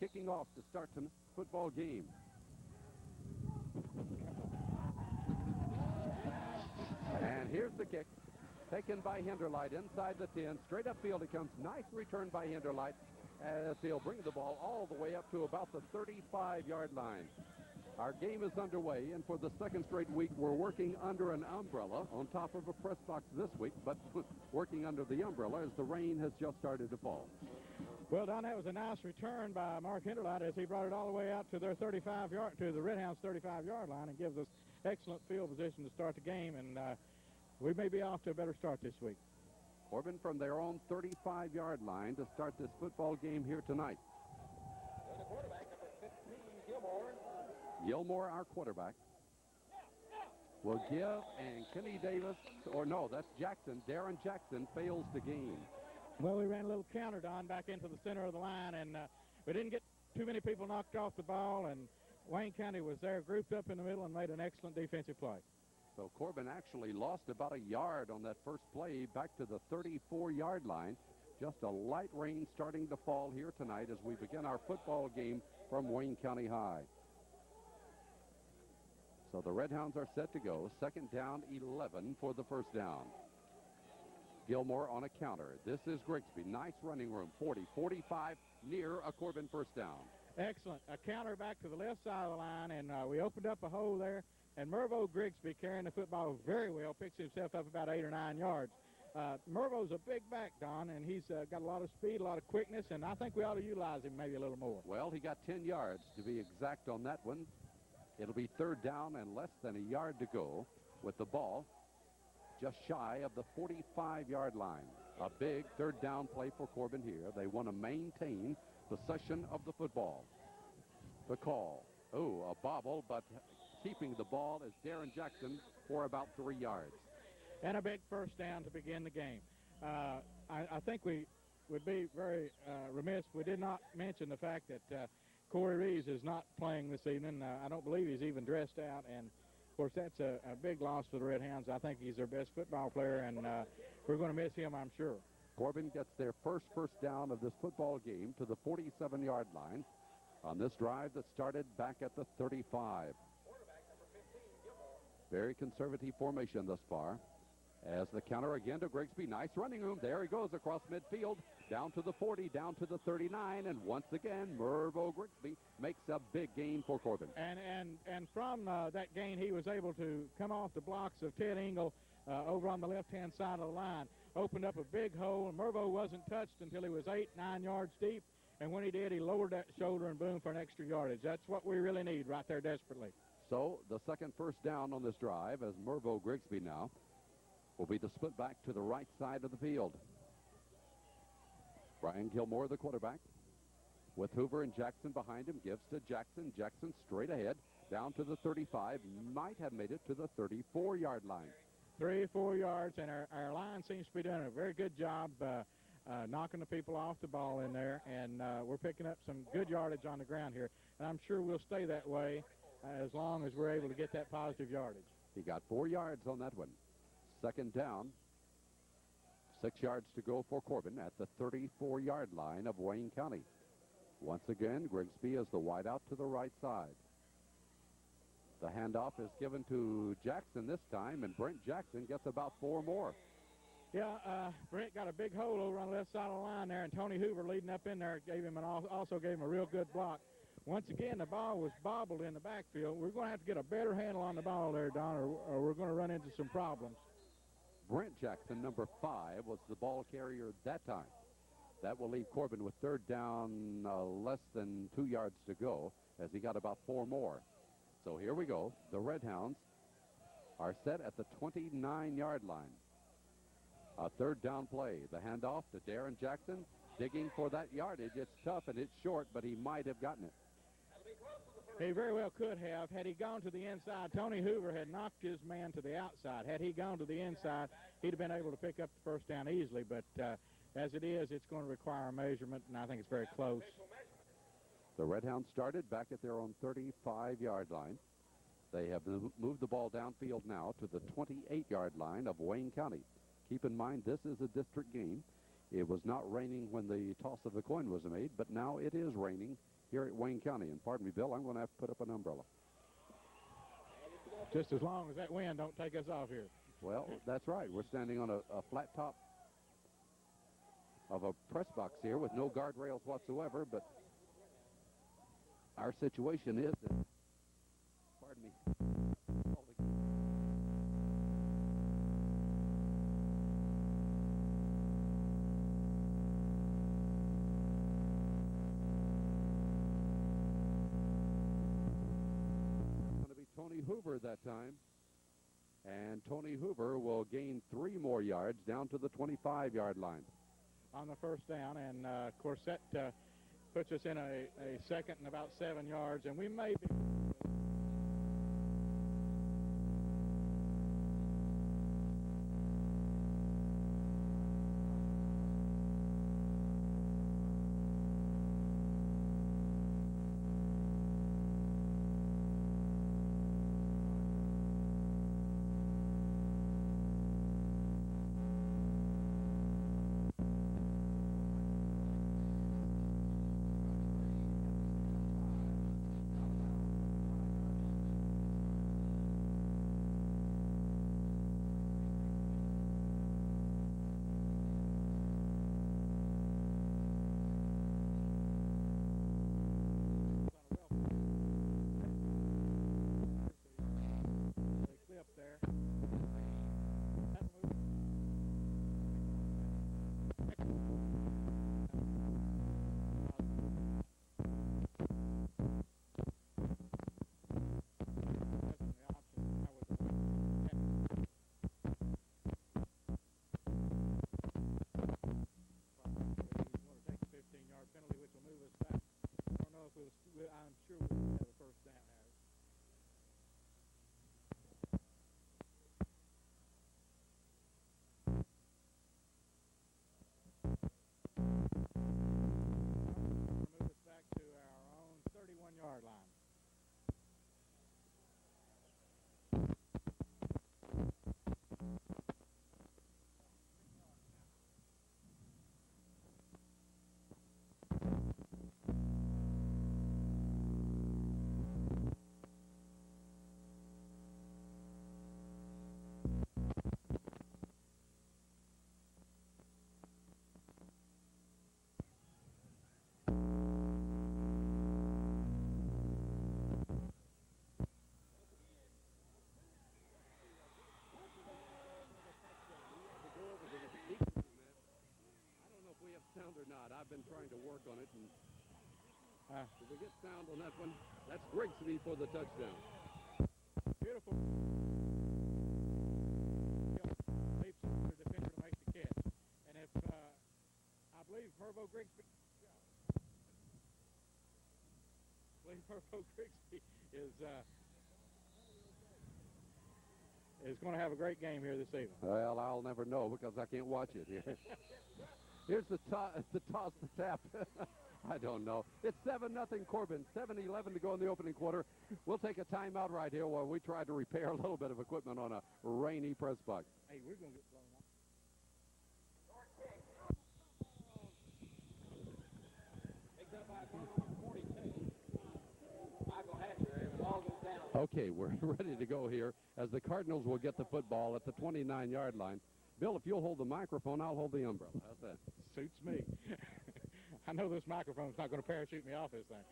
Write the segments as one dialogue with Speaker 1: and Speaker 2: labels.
Speaker 1: kicking off to start tonight's football game. And here's the kick, taken by Hinderlight inside the 10. Straight upfield it comes. Nice return by Hinderlight as he'll bring the ball all the way up to about the 35-yard line. Our game is underway, and for the second straight week, we're working under an umbrella on top of a press box this week, but working under the umbrella as the rain has just started to fall.
Speaker 2: Well, Don, that was a nice return by Mark Hinderlight as he brought it all the way out to their 35-yard, to the Red Hounds' 35-yard line, and gives us excellent field position to start the game, and we may be off to a better start this week.
Speaker 1: Corbin from their own 35-yard line to start this football game here tonight.
Speaker 3: The quarterback, number 15, Gilmore.
Speaker 1: Gilmore, our quarterback, will give, and Kenny Davis, or no, that's Jackson. Darren Jackson fails to gain.
Speaker 2: Well, we ran a little counter, Don, back into the center of the line, and we didn't get too many people knocked off the ball, and Wayne County was there grouped up in the middle and made an excellent defensive play.
Speaker 1: So Corbin actually lost about a yard on that first play back to the 34-yard line. Just a light rain starting to fall here tonight as we begin our football game from Wayne County High. So the Red Hounds are set to go. Second down, 11 for the first down. Gilmore on a counter. This is Grigsby. Nice running room. 40, 45, near a Corbin first down.
Speaker 2: Excellent. A counter back to the left side of the line, and we opened up a hole there. And Mervo Grigsby, carrying the football very well, picks himself up about 8 or 9 yards. Mervo's a big back, Don, and he's got a lot of speed, a lot of quickness, and I think we ought to utilize him maybe a little more.
Speaker 1: Well, he got 10 yards to be exact on that one. It'll be third down and less than a yard to go with the ball just shy of the 45-yard line. A big third down play for Corbin here. They want to maintain possession of the football. The call. Oh, a bobble, but keeping the ball is Darren Jackson for about 3 yards.
Speaker 2: And a big first down to begin the game. I think we would be very remiss if we did not mention the fact that Corey Reeves is not playing this evening. I don't believe he's even dressed out, and of course that's a big loss for the Red Hounds. I think he's their best football player, and we're going to miss him, I'm sure.
Speaker 1: Corbin gets their first down of this football game to the 47-yard line on this drive that started back at the 35. Very conservative formation thus far. As the counter again to Grigsby. Nice running room. There he goes across midfield. Down to the 40, down to the 39. And once again, Mervo Grigsby makes a big gain for Corbin.
Speaker 2: And from that gain, he was able to come off the blocks of Ted Engel over on the left-hand side of the line. Opened up a big hole. Mervo wasn't touched until he was 8-9 yards deep. And when he did, he lowered that shoulder and boom for an extra yardage. That's what we really need right there desperately.
Speaker 1: So the second first down on this drive as Mervo Grigsby now will be the split back to the right side of the field. Brian Gilmore, the quarterback, with Hoover and Jackson behind him, gives to Jackson. Jackson straight ahead, down to the 35, might have made it to the 34-yard line.
Speaker 2: 3 or 4 yards, and our line seems to be doing a very good job knocking the people off the ball in there, and we're picking up some good yardage on the ground here, and I'm sure we'll stay that way as long as we're able to get that positive yardage.
Speaker 1: He got 4 yards on that one. Second down, 6 yards to go for Corbin at the 34-yard line of Wayne County. Once again, Grigsby is the wideout to the right side. The handoff is given to Jackson this time, and Brent Jackson gets about 4 more.
Speaker 2: Yeah, Brent got a big hole over on the left side of the line there, and Tony Hoover leading up in there also gave him a real good block. Once again, the ball was bobbled in the backfield. We're going to have to get a better handle on the ball there, Don, or we're going to run into some problems.
Speaker 1: Brent Jackson, number 5, was the ball carrier that time. That will leave Corbin with third down, less than 2 yards to go, as he got about 4 more. So here we go. The Red Hounds are set at the 29-yard line. A third down play. The handoff to Darren Jackson, digging for that yardage. It's tough and it's short, but he might have gotten it.
Speaker 2: He very well could have. Had he gone to the inside, Tony Hoover had knocked his man to the outside. Had he gone to the inside, he'd have been able to pick up the first down easily. But as it is, it's going to require a measurement, and I think it's very close.
Speaker 1: The Red Hounds started back at their own 35-yard line. They have moved the ball downfield now to the 28-yard line of Wayne County. Keep in mind, this is a district game. It was not raining when the toss of the coin was made, but now it is raining here at Wayne County. And pardon me, Bill, I'm going to have to put up an umbrella.
Speaker 2: Just as long as that wind don't take us off here.
Speaker 1: Well, that's right. We're standing on a flat top of a press box here with no guardrails whatsoever, but our situation is that, pardon me, Tony Hoover that time, and Tony Hoover will gain 3 more yards down to the 25-yard line
Speaker 2: on the first down, and of course that puts us in a second and about 7 yards, and we may be I'm sure we'll have a first down, Harry. Move us back to our own 31-yard line.
Speaker 1: Sound or not, I've been trying to work on it, and if we get sound on that one, that's Grigsby for the touchdown.
Speaker 2: Beautiful. Leaps over the defender to make the catch. And if, I believe Mervo Grigsby is going to have a great game here this evening.
Speaker 1: Well, I'll never know because I can't watch it here. Here's the toss, the tap. I don't know. It's 7-0 Corbin, 7:11 to go in the opening quarter. We'll take a timeout right here while we try to repair a little bit of equipment on a rainy press box.
Speaker 2: Hey, we're going to get blown up.
Speaker 1: Okay, we're ready to go here as the Cardinals will get the football at the 29-yard line. Bill, if you'll hold the microphone, I'll hold the umbrella. How's that?
Speaker 2: Suits me. I know this microphone's not going to parachute me off this thing.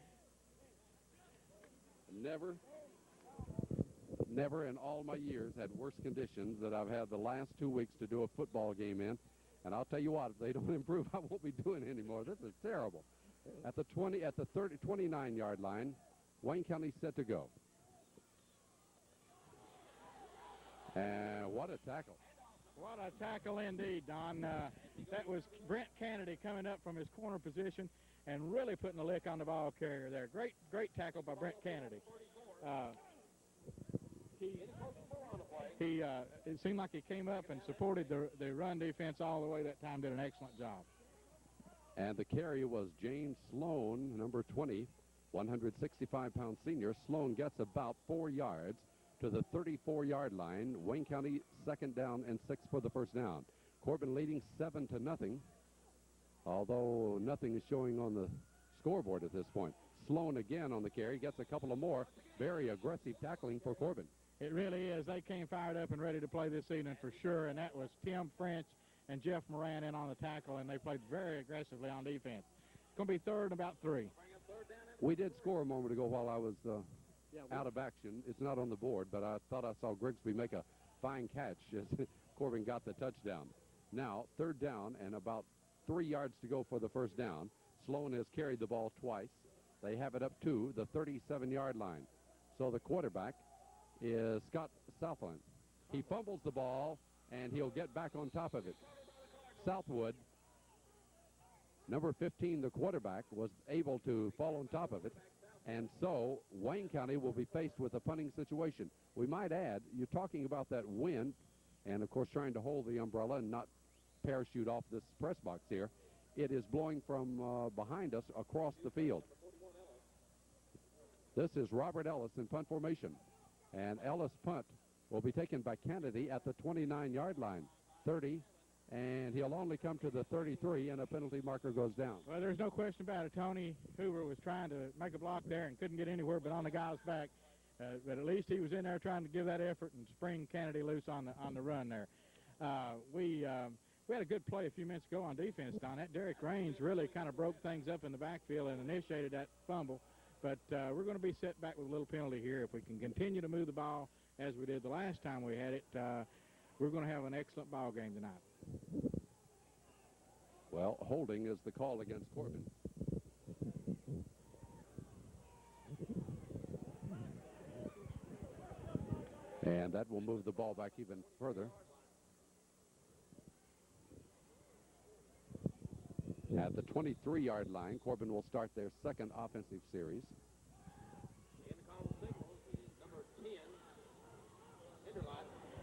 Speaker 1: Never in all my years had worse conditions that I've had the last 2 weeks to do a football game in. And I'll tell you what, if they don't improve, I won't be doing it anymore. This is terrible. At the 29-yard line, Wayne County's set to go. And what a tackle.
Speaker 2: What a tackle indeed, Don. That was Brent Kennedy coming up from his corner position and really putting a lick on the ball carrier there. Great tackle by Brent Kennedy. It seemed like he came up and supported the run defense all the way that time, did an excellent job.
Speaker 1: And the carry was James Sloan, number 20, 165-pound senior. Sloan gets about 4 yards to the 34-yard line. Wayne County 2nd down and 6 for the first down. Corbin leading 7-0, although nothing is showing on the scoreboard at this point. Sloan again on the carry, gets a couple of more. Very aggressive tackling for Corbin.
Speaker 2: It really is. They came fired up and ready to play this evening for sure, and that was Tim French and Jeff Moran in on the tackle, and they played very aggressively on defense. It's going to be third and about 3.
Speaker 1: We did score a moment ago while I was out of action. It's not on the board, but I thought I saw Grigsby make a fine catch as Corbin got the touchdown. Now, third down and about 3 yards to go for the first down. Sloan has carried the ball twice. They have it up to the 37-yard line. So the quarterback is Scott Southland. He fumbles the ball, and he'll get back on top of it. Southwood, number 15, the quarterback, was able to fall on top of it. And so Wayne County will be faced with a punting situation. We might add, you're talking about that wind, and of course trying to hold the umbrella and not parachute off this press box here. It is blowing from behind us across the field. This is Robert Ellis in punt formation. And Ellis' punt will be taken by Kennedy at the 29-yard line. 30, and he'll only come to the 33, and a penalty marker goes down.
Speaker 2: Well, there's no question about it. Tony Hoover was trying to make a block there and couldn't get anywhere but on the guy's back. But at least he was in there trying to give that effort and spring Kennedy loose on the run there. We had a good play a few minutes ago on defense, Don. That Derek Raines really kind of broke things up in the backfield and initiated that fumble. But we're going to be set back with a little penalty here. If we can continue to move the ball as we did the last time we had it, we're going to have an excellent ball game tonight.
Speaker 1: Well, holding is the call against Corbin. And that will move the ball back even further. At the 23-yard line, Corbin will start their second offensive series.
Speaker 3: In the call signals is number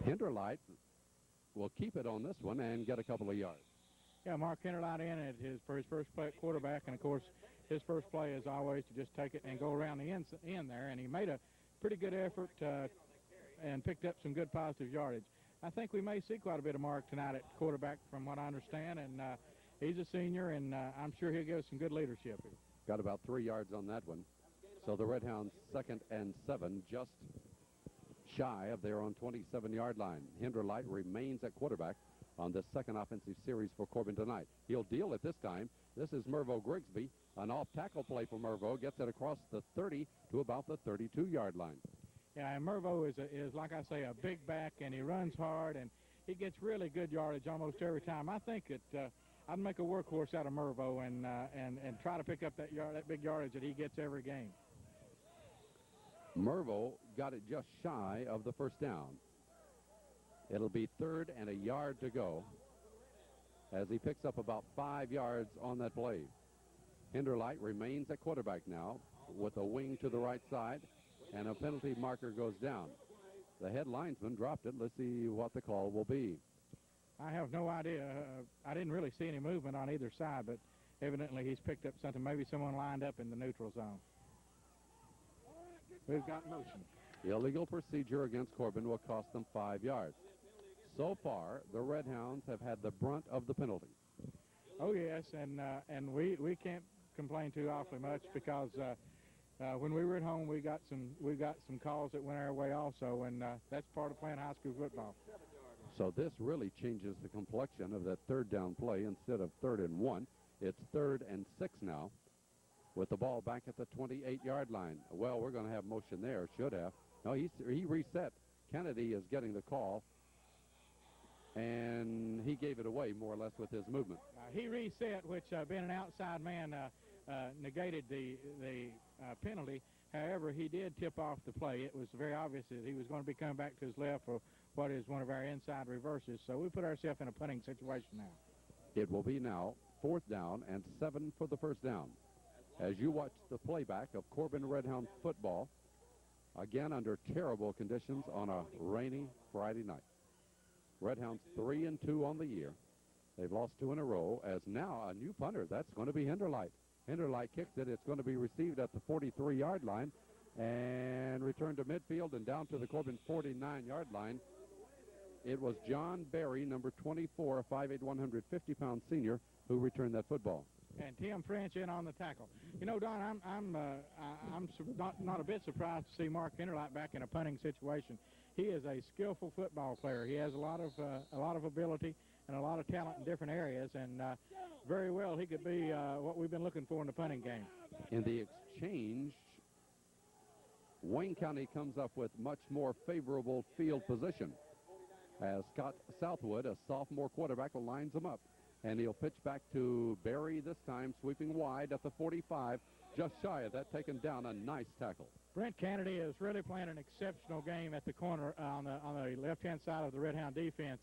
Speaker 3: 10,
Speaker 1: Hinderlight will keep it on this one and get a couple of yards.
Speaker 2: Yeah, Mark Hinderlight in for his first play at quarterback, and of course his first play is always to just take it and go around the end there, and he made a pretty good effort and picked up some good positive yardage. I think we may see quite a bit of Mark tonight at quarterback from what I understand, and he's a senior, and I'm sure he'll give us some good leadership.
Speaker 1: Got about 3 yards on that one. So the Red Hounds 2nd and 7, just shy of their own 27-yard line. Hinderlight remains at quarterback on this second offensive series for Corbin tonight. He'll deal it this time. This is Mervo Grigsby. An off-tackle play for Mervo. Gets it across the 30 to about the 32-yard line.
Speaker 2: Yeah, and Mervo is, like I say, a big back, and he runs hard, and he gets really good yardage almost every time. I think that I'd make a workhorse out of Mervo and try to pick up that big yardage that he gets every game.
Speaker 1: Mervo got it just shy of the first down. It'll be 3rd and a yard to go as he picks up about 5 yards on that play. Hinderlight remains at quarterback now with a wing to the right side, and a penalty marker goes down. The head linesman dropped it. Let's see what the call will be.
Speaker 2: I have no idea. I didn't really see any movement on either side, but evidently he's picked up something. Maybe someone lined up in the neutral zone. We've got motion.
Speaker 1: Illegal procedure against Corbin will cost them 5 yards. So far, the Red Hounds have had the brunt of the penalty.
Speaker 2: Oh, yes, and we can't complain too awfully much because when we were at home, we got some calls that went our way also, and that's part of playing high school football.
Speaker 1: So this really changes the complexion of that third down play. Instead of 3rd and 1, it's 3rd and 6 now with the ball back at the 28-yard line. Well, we're going to have motion there, should have. No, he reset. Kennedy is getting the call, and he gave it away more or less with his movement.
Speaker 2: He reset, which being an outside man negated the penalty. However, he did tip off the play. It was very obvious that he was going to be coming back to his left for what is one of our inside reverses. So we put ourselves in a punting situation now.
Speaker 1: It will be now 4th down and 7 for the first down. As you watch the playback of Corbin Red Hound football, again under terrible conditions on a rainy Friday night. Red Hounds 3 and 2 on the year. They've lost 2 in a row. As now a new punter, that's going to be Hinderlight. Hinderlight kicks it. It's going to be received at the 43-yard line and returned to midfield and down to the Corbin 49-yard line. It was John Berry, number 24, a 5'8", 150-pound senior, who returned that football.
Speaker 2: and Tim French in on the tackle. You know, Don, I'm not a bit surprised to see Mark Interlap back in a punting situation. He is a skillful football player. He has a lot of ability and a lot of talent in different areas, and very well he could be what we've been looking for in the punting game.
Speaker 1: In the exchange, Wayne County comes up with much more favorable field position as Scott Southwood, a sophomore quarterback, lines him up. And he'll pitch back to Barry this time, sweeping wide at the 45, just shy of that, taking down a nice tackle.
Speaker 2: Brent Kennedy is really playing an exceptional game at the corner on the left-hand side of the Red Hound defense.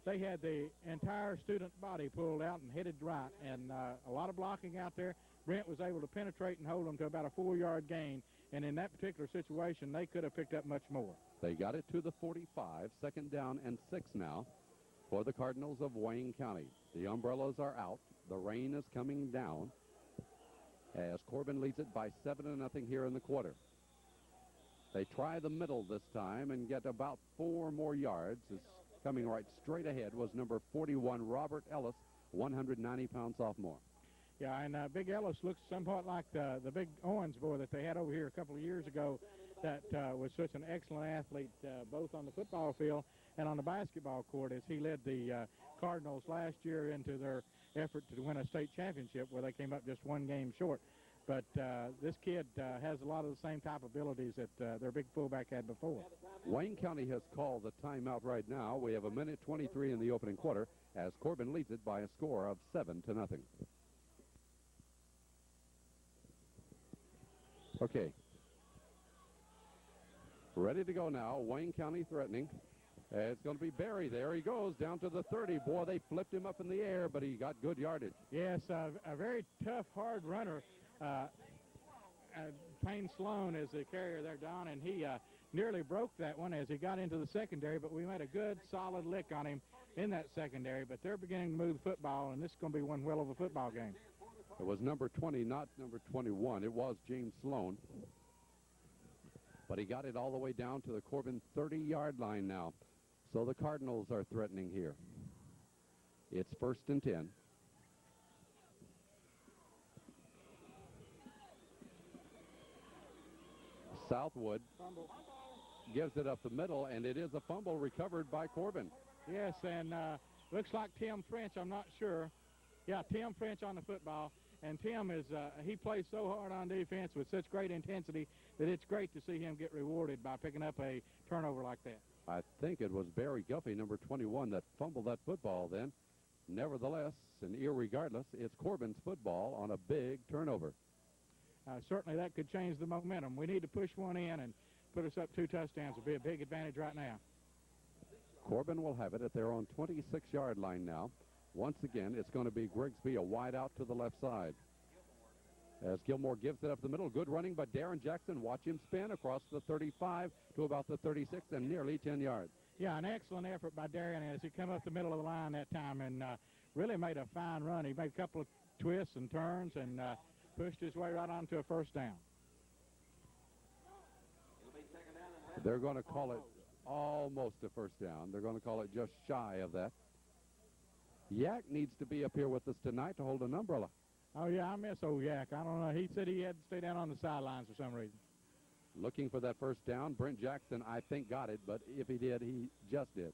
Speaker 2: They had the entire student body pulled out and headed right, and a lot of blocking out there. Brent was able to penetrate and hold them to about a 4-yard gain, and in that particular situation, they could have picked up much more.
Speaker 1: They got it to the 45, 2nd down and 6 now for the Cardinals of Wayne County. The umbrellas are out. The rain is coming down as Corbin leads it by 7-0 here in the quarter. They try the middle this time and get about 4 more yards. It's coming right straight ahead was number 41, Robert Ellis, 190-pound sophomore.
Speaker 2: Yeah, and Big Ellis looks somewhat like the big Owens boy that they had over here a couple of years ago that was such an excellent athlete both on the football field and on the basketball court, as he led the Cardinals last year into their effort to win a state championship where they came up just 1 game short. But this kid has a lot of the same type of abilities that their big fullback had before.
Speaker 1: Wayne County has called the timeout right now. We have 1:23 in the opening quarter as Corbin leads it by a score of 7-0. Okay. Ready to go now. Wayne County threatening. It's going to be Barry. There he goes down to the 30. Boy, they flipped him up in the air, but he got good yardage.
Speaker 2: Yes, a very tough, hard runner. Payne Sloan is the carrier there, Don, and he nearly broke that one as he got into the secondary, but we made a good, solid lick on him in that secondary. But they're beginning to move the football, and this is going to be one well of a football game.
Speaker 1: It was number 20, not number 21. It was James Sloan. But he got it all the way down to the Corbin 30-yard line now. So the Cardinals are threatening here. It's 1st and 10. Southwood gives it up the middle, and it is a fumble recovered by Corbin.
Speaker 2: Yes, and looks like Tim French, I'm not sure. Yeah, Tim French on the football. And Tim is, he plays so hard on defense with such great intensity that it's great to see him get rewarded by picking up a turnover like that.
Speaker 1: I think it was Barry Guffey, number 21, that fumbled that football then. Nevertheless, and irregardless, it's Corbin's football on a big turnover.
Speaker 2: Certainly that could change the momentum. We need to push one in and put us up 2 touchdowns. Would be a big advantage right now.
Speaker 1: Corbin will have it at their own 26-yard line now. Once again, it's going to be Grigsby, a wide out to the left side. As Gilmore gives it up the middle, good running by Darren Jackson. Watch him spin across the 35 to about the 36 and nearly 10 yards.
Speaker 2: Yeah, an excellent effort by Darren as he come up the middle of the line that time and really made a fine run. He made a couple of twists and turns and pushed his way right onto a 1st down.
Speaker 1: They're going to call it almost a 1st down. They're going to call it just shy of that. Yak needs to be up here with us tonight to hold an umbrella.
Speaker 2: Oh, yeah, I miss old Yak. I don't know. He said he had to stay down on the sidelines for some reason.
Speaker 1: Looking for that 1st down. Brent Jackson, I think, got it, but if he did, he just did.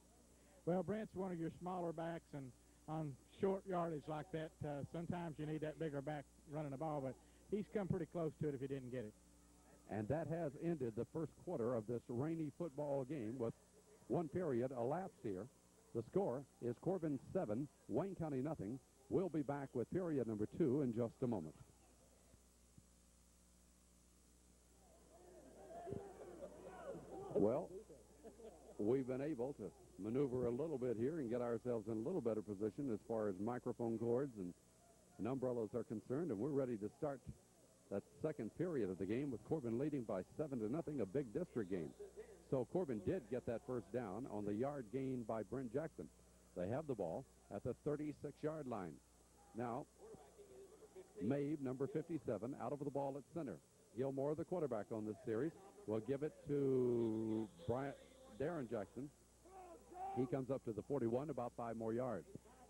Speaker 2: Well, Brent's one of your smaller backs, and on short yardage like that, sometimes you need that bigger back running the ball, but he's come pretty close to it if he didn't get it.
Speaker 1: And that has ended the 1st quarter of this rainy football game with 1 period elapsed here. The score is Corbin 7, Wayne County nothing. We'll be back with period number 2 in just a moment. Well, we've been able to maneuver a little bit here and get ourselves in a little better position as far as microphone cords and umbrellas are concerned, and we're ready to start that 2nd period of the game with Corbin leading by 7-0, a big district game. So Corbin did get that 1st down on the yard gain by Brent Jackson. They have the ball at the 36-yard line. Now, Mabe, number 57, out of the ball at center. Gilmore, the quarterback on this series, will give it to Darren Jackson. He comes up to the 41, about 5 more yards.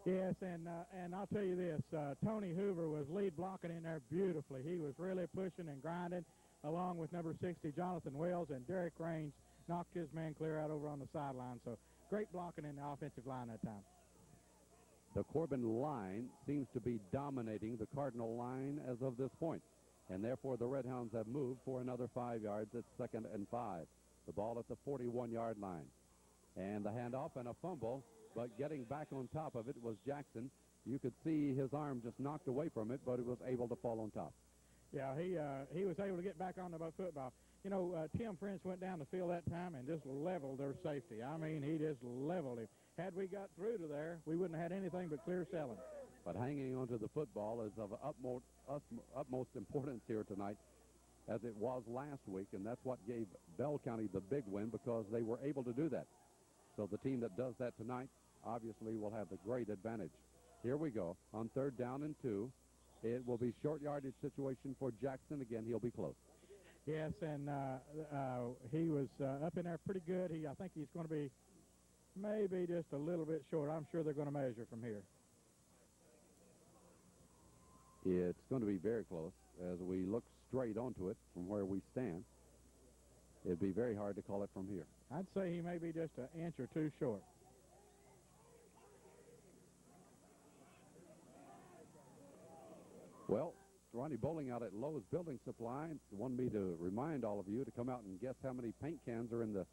Speaker 2: Yes, and I'll tell you this, Tony Hoover was lead blocking in there beautifully. He was really pushing and grinding, along with number 60, Jonathan Wells, and Derek Raines knocked his man clear out over on the sideline. So great blocking in the offensive line that time.
Speaker 1: The Corbin line seems to be dominating the Cardinal line as of this point, and therefore the Red Hounds have moved for another 5 yards at 2nd and 5. The ball at the 41-yard line. And the handoff and a fumble, but getting back on top of it was Jackson. You could see his arm just knocked away from it, but it was able to fall on top.
Speaker 2: Yeah, he was able to get back on the football. You know, Tim French went down the field that time and just leveled their safety. I mean, he just leveled him. Had we got through to there, we wouldn't have had anything but clear sailing.
Speaker 1: But hanging onto the football is of utmost importance here tonight, as it was last week, and that's what gave Bell County the big win, because they were able to do that. So the team that does that tonight obviously will have the great advantage. Here we go on 3rd down and 2. It will be short yardage situation for Jackson. Again, he'll be close.
Speaker 2: Yes, and he was up in there pretty good. I think he's going to be maybe just a little bit short. I'm sure they're going to measure from here.
Speaker 1: It's going to be very close as we look straight onto it from where we stand. It'd be very hard to call it from here.
Speaker 2: I'd say he may be just an inch or two short.
Speaker 1: Well, Ronnie Bowling out at Lowe's Building Supply wanted me to remind all of you to come out and guess how many paint cans are in the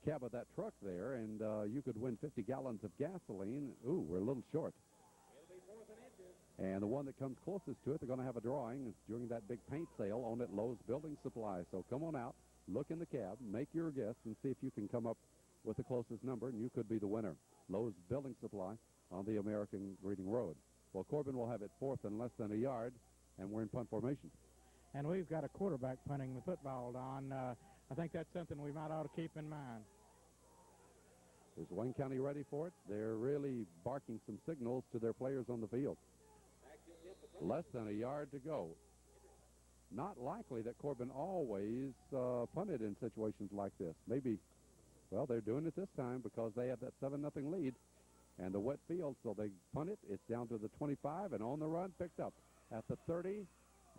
Speaker 1: cab of that truck there, and you could win 50 gallons of gasoline. Ooh, we're a little short. And the one that comes closest to it, they're going to have a drawing during that big paint sale on at Lowe's Building Supply. So come on out, look in the cab, make your guess, and see if you can come up with the closest number, and you could be the winner. Lowe's Building Supply on the American Greeting Road. Well, Corbin will have it 4th and less than a yard, and we're in punt formation.
Speaker 2: And we've got a quarterback punting the football, Don. I think that's something we might ought to keep in mind.
Speaker 1: Is Wayne County ready for it? They're really barking some signals to their players on the field. Less than a yard to go. Not likely that Corbin always punted in situations like this. Maybe, well, they're doing it this time because they have that 7-0 lead and the wet field, so they punt it. It's down to the 25 and on the run, picked up at the 30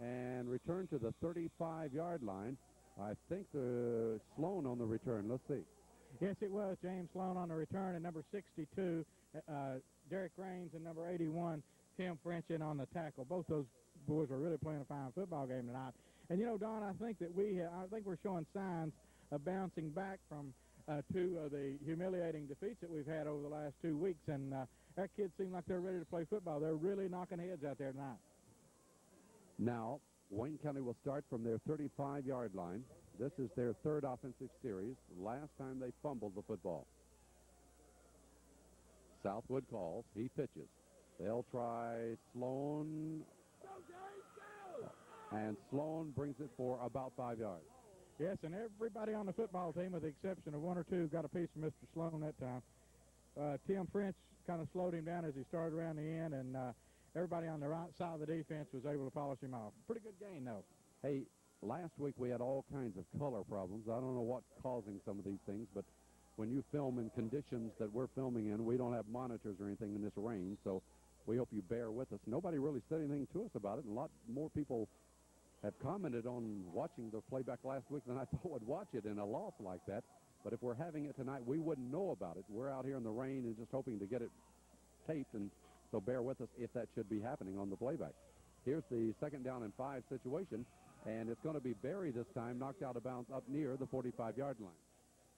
Speaker 1: and returned to the 35-yard line. I think the Sloan on the return. Let's see.
Speaker 2: Yes, it was James Sloan on the return, and number 62, Derek Raines, and number 81, Tim French, in on the tackle. Both those boys are really playing a fine football game tonight. And, you know, Don, I think we're showing signs of bouncing back from two of the humiliating defeats that we've had over the last 2 weeks. And our kids seem like they're ready to play football. They're really knocking heads out there tonight.
Speaker 1: Now, Wayne County will start from their 35-yard line. This is their 3rd offensive series. Last time they fumbled the football. Southwood calls. He pitches. They'll try Sloan. And Sloan brings it for about 5 yards.
Speaker 2: Yes, and everybody on the football team, with the exception of 1 or 2, got a piece of Mr. Sloan that time. Tim French kind of slowed him down as he started around the end, and everybody on the right side of the defense was able to polish him off. Pretty good game, though.
Speaker 1: Hey, last week we had all kinds of color problems. I don't know what's causing some of these things, but when you film in conditions that we're filming in, we don't have monitors or anything in this rain, so we hope you bear with us. Nobody really said anything to us about it, and a lot more people have commented on watching the playback last week than I thought would watch it in a loss like that. But if we're having it tonight, we wouldn't know about it. We're out here in the rain and just hoping to get it taped, and so bear with us if that should be happening on the playback. Here's the 2nd down and 5 situation, and it's going to be Berry this time, knocked out of bounds up near the 45-yard line.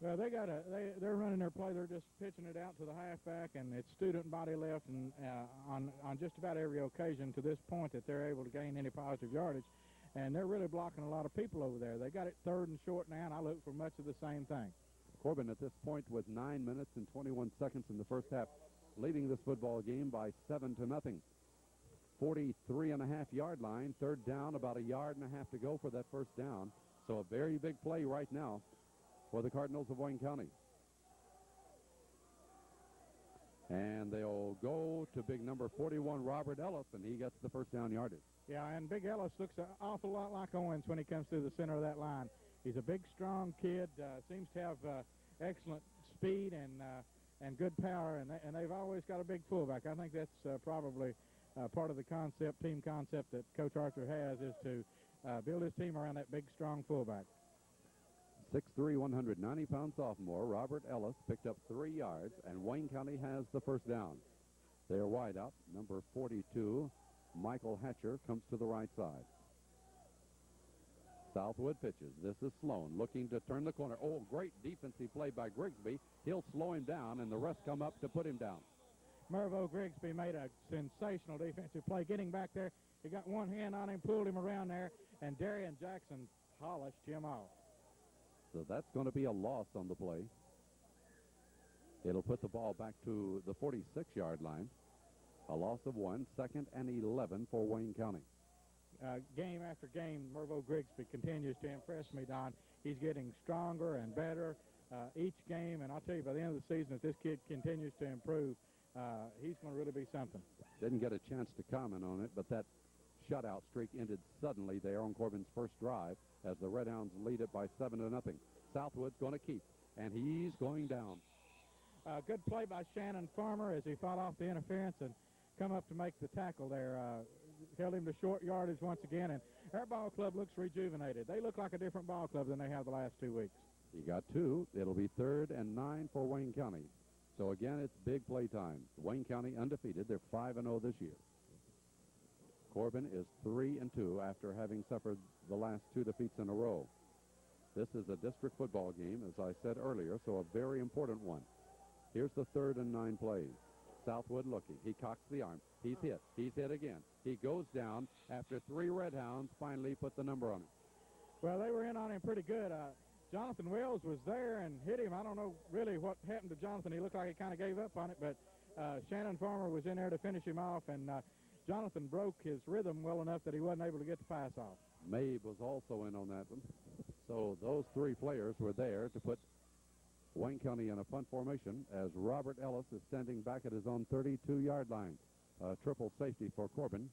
Speaker 2: Well, they're running their play. They're just pitching it out to the halfback, and it's student body left, and on just about every occasion to this point that they're able to gain any positive yardage. And they're really blocking a lot of people over there. They got it 3rd and short now, and I look for much of the same thing.
Speaker 1: Corbin at this point with 9 minutes and 21 seconds in the first half, leading this football game by 7-0. 43.5-yard line, 3rd down, about 1.5 yards to go for that first down. So a very big play right now for the Cardinals of Wayne County. And they'll go to big number 41, Robert Ellis, and he gets the first down yardage.
Speaker 2: Yeah, and Big Ellis looks an awful lot like Owens when he comes through the center of that line. He's a big, strong kid, seems to have excellent speed, and good power, and they've always got a big fullback. I think that's probably part of the team concept that Coach Arthur has, is to build his team around that big, strong fullback.
Speaker 1: 6'3", 190-pound sophomore Robert Ellis picked up 3 yards, and Wayne County has the first down. Their wideout, number 42, Michael Hatcher, comes to the right side. Southwood pitches. This is Sloan looking to turn the corner. Oh, great defensive play by Grigsby. He'll slow him down, and the rest come up to put him down.
Speaker 2: Mervo Grigsby made a sensational defensive play. Getting back there, he got one hand on him, pulled him around there, and Darian Jackson polished him off.
Speaker 1: So that's going to be a loss on the play. It'll put the ball back to the 46-yard line. A loss of 1, 2nd and 11 for Wayne County.
Speaker 2: Game after game, Mervo Grigsby continues to impress me, Don. He's getting stronger and better each game, and I'll tell you, by the end of the season, if this kid continues to improve, he's going to really be something.
Speaker 1: Didn't get a chance to comment on it, but that shutout streak ended suddenly there on Corbin's first drive as the Red Hounds lead it by 7-0. Southwood's going to keep, and he's going down.
Speaker 2: Good play by Shannon Farmer as he fought off the interference and come up to make the tackle there. Held him to short yardage once again, and our ball club looks rejuvenated. They look like a different ball club than they have the last 2 weeks.
Speaker 1: He got 2. It'll be 3rd and 9 for Wayne County. So again, it's big play time. Wayne County undefeated. They're 5-0 this year. Corbin is 3-2 after having suffered the last 2 defeats in a row. This is a district football game, as I said earlier, so a very important one. Here's the 3rd and 9 plays. Southwood looking. He cocks the arm. He's hit. He's hit again. He goes down after 3 Red Hounds finally put the number on him.
Speaker 2: Well, they were in on him pretty good. Jonathan Wells was there and hit him. I don't know really what happened to Jonathan. He looked like he kind of gave up on it, but Shannon Farmer was in there to finish him off, and Jonathan broke his rhythm well enough that he wasn't able to get the pass off.
Speaker 1: Mabe was also in on that one. So those 3 players were there to put Wayne County in a punt formation as Robert Ellis is standing back at his own 32-yard line. Triple safety for Corbin.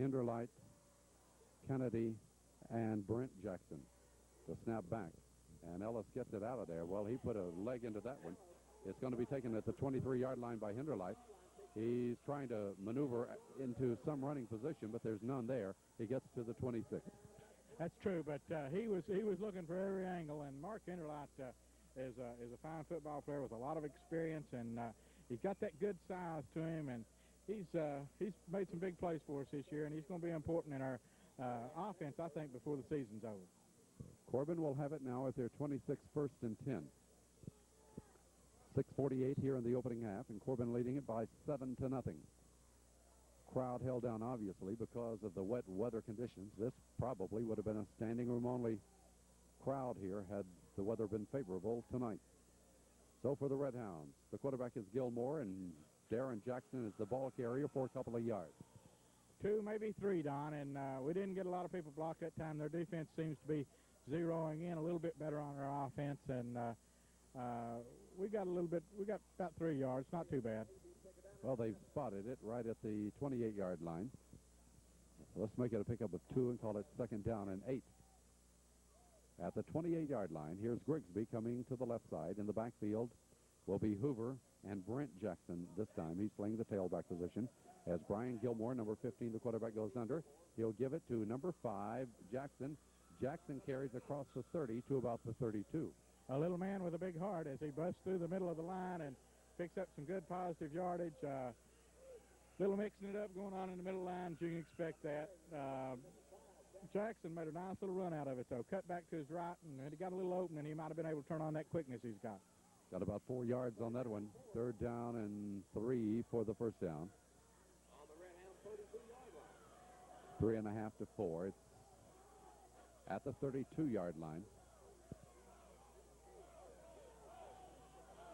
Speaker 1: Hinderlight, Kennedy, and Brent Jackson. The snap back. And Ellis gets it out of there. Well, he put a leg into that one. It's going to be taken at the 23-yard line by Hinderlight. He's trying to maneuver into some running position, but there's none there. He gets to the 26.
Speaker 2: That's true, but he was looking for every angle, and Mark Hinderlight is a fine football player with a lot of experience, and he's got that good size to him, and he's made some big plays for us this year, and he's going to be important in our offense, I think, before the season's over.
Speaker 1: Corbin will have it now at their 26, 1st and 10. 6:48 here in the opening half, and Corbin leading it by 7-0. Crowd held down, obviously, because of the wet weather conditions. This probably would have been a standing room only crowd here had the weather been favorable tonight. So for the Red Hounds, the quarterback is Gilmore, and Darren Jackson is the ball carrier for a couple of yards.
Speaker 2: 2, maybe 3, Don, and we didn't get a lot of people blocked that time. Their defense seems to be zeroing in a little bit better on our offense, and we got about 3 yards, not too bad.
Speaker 1: Well, they've spotted it right at the 28-yard line. Let's make it a pickup of 2 and call it 2nd down and 8. At the 28-yard line, here's Grigsby coming to the left side. In the backfield will be Hoover and Brent Jackson this time. He's playing the tailback position as Brian Gilmore, number 15, the quarterback, goes under. He'll give it to number 5, Jackson. Jackson carries across the 30 to about the 32.
Speaker 2: A little man with a big heart as he busts through the middle of the line and picks up some good positive yardage. Little mixing it up going on in the middle lines. You can expect that. Jackson made a nice little run out of it, though. Cut back to his right, and he got a little open, and he might have been able to turn on that quickness he's got.
Speaker 1: Got about 4 yards on that one. 3rd down and 3 for the first down. 3.5 to 4. It's at the 32-yard line.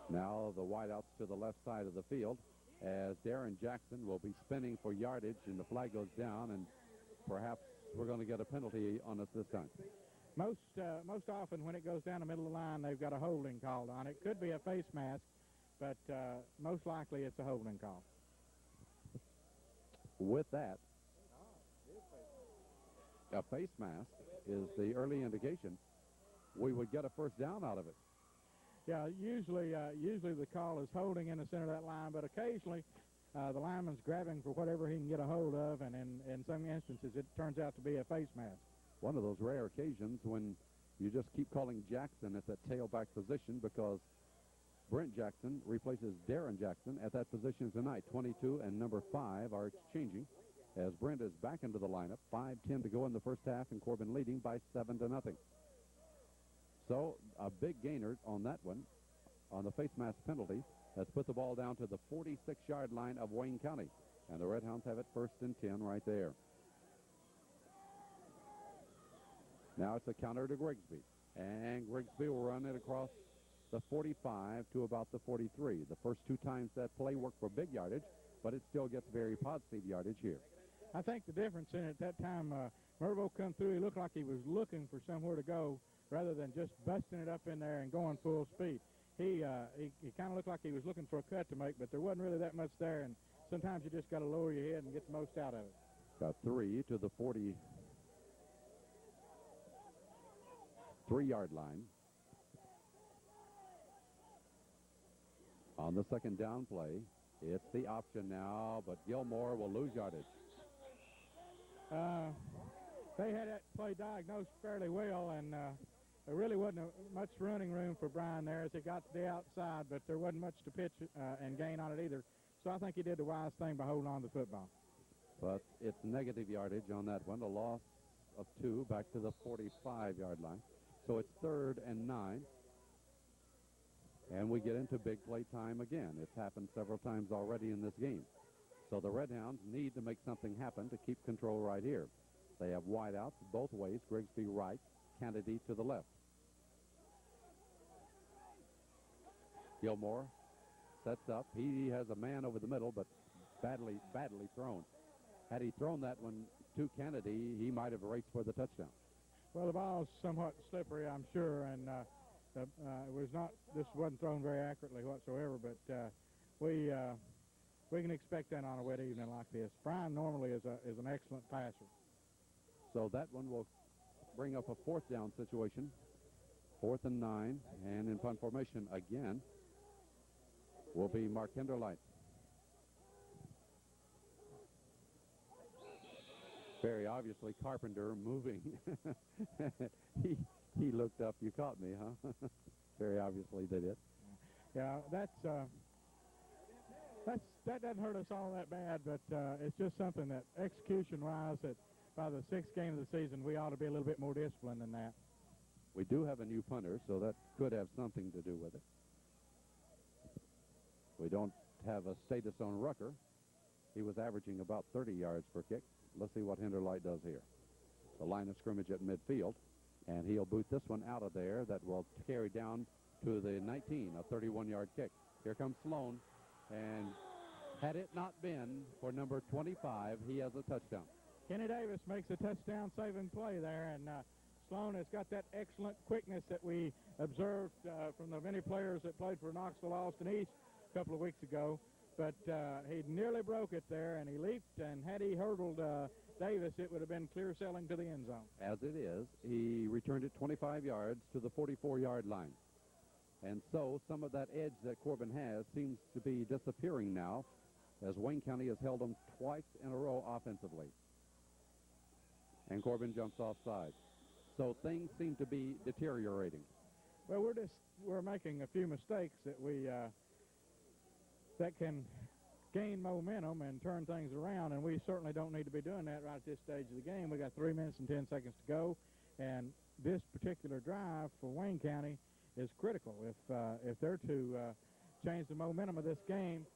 Speaker 1: Now the wideouts to the left side of the field as Darren Jackson will be spinning for yardage, and the flag goes down, and perhaps we're going to get a penalty on us this time.
Speaker 2: Most often when it goes down the middle of the line, they've got a holding called on it. Could be a face mask, but most likely it's a holding call.
Speaker 1: With that, a face mask is the early indication we would get a first down out of it.
Speaker 2: Yeah, usually the call is holding in the center of that line, but occasionally the lineman's grabbing for whatever he can get a hold of, and in some instances it turns out to be a face mask.
Speaker 1: One of those rare occasions when you just keep calling Jackson at that tailback position, because Brent Jackson replaces Darren Jackson at that position tonight. 22 and number 5 are exchanging as Brent is back into the lineup. 5:10 to go in the first half, and Corbin leading by 7-0. So a big gainer on that one, on the face mask penalty, has put the ball down to the 46-yard line of Wayne County. And the Red Hounds have it 1st and 10 right there. Now it's a counter to Grigsby. And Grigsby will run it across the 45 to about the 43. The first 2 times that play worked for big yardage, but it still gets very positive yardage here.
Speaker 2: I think the difference in it at that time, Mervo come through, he looked like he was looking for somewhere to go rather than just busting it up in there and going full speed. He kind of looked like he was looking for a cut to make, but there wasn't really that much there, and sometimes you just got to lower your head and get the most out of it.
Speaker 1: Got 3 to the 43-yard line. On the second down play, it's the option now, but Gilmore will lose yardage.
Speaker 2: They had that play diagnosed fairly well, and there really wasn't much running room for Brian there as he got to the outside, but there wasn't much to pitch and gain on it either. So I think he did the wise thing by holding on to the football.
Speaker 1: But it's negative yardage on that one, a loss of 2 back to the 45-yard line. So it's 3rd and 9. And we get into big play time again. It's happened several times already in this game. So the Red Hounds need to make something happen to keep control right here. They have wideouts both ways, Grigsby right, Kennedy to the left. Gilmore sets up. He has a man over the middle, but badly thrown. Had he thrown that one to Kennedy, he might have raced for the touchdown.
Speaker 2: Well, the ball's somewhat slippery, I'm sure, and this wasn't thrown very accurately whatsoever, but we can expect that on a wet evening like this. Brian normally is an excellent passer.
Speaker 1: So that one will bring up a 4th down situation. 4th and 9, and in punt formation again will be Mark Hinderlight. Very obviously Carpenter moving. he looked up. You caught me, huh? Very obviously they did.
Speaker 2: Yeah, that doesn't hurt us all that bad, but it's just something that execution-wise, that by the 6th game of the season, we ought to be a little bit more disciplined than that.
Speaker 1: We do have a new punter, so that could have something to do with it. We don't have a status on Rucker. He was averaging about 30 yards per kick. Let's see what Hinderlight does here. The line of scrimmage at midfield, and he'll boot this one out of there. That will carry down to the 19, a 31-yard kick. Here comes Sloan, and had it not been for number 25, he has a touchdown.
Speaker 2: Kenny Davis makes a touchdown-saving play there, and Sloan has got that excellent quickness that we observed from the many players that played for Knoxville Austin East a couple of weeks ago. But he nearly broke it there, and he leaped, and had he hurdled Davis, it would have been clear sailing to the end zone.
Speaker 1: As it is, he returned it 25 yards to the 44-yard line. And so some of that edge that Corbin has seems to be disappearing now, as Wayne County has held them twice in a row offensively. And Corbin jumps offside. So things seem to be deteriorating.
Speaker 2: Well, we're making a few mistakes that that can gain momentum and turn things around, and we certainly don't need to be doing that right at this stage of the game. We got 3 minutes and 10 seconds to go, and this particular drive for Wayne County is critical. If they're to change the momentum of this game,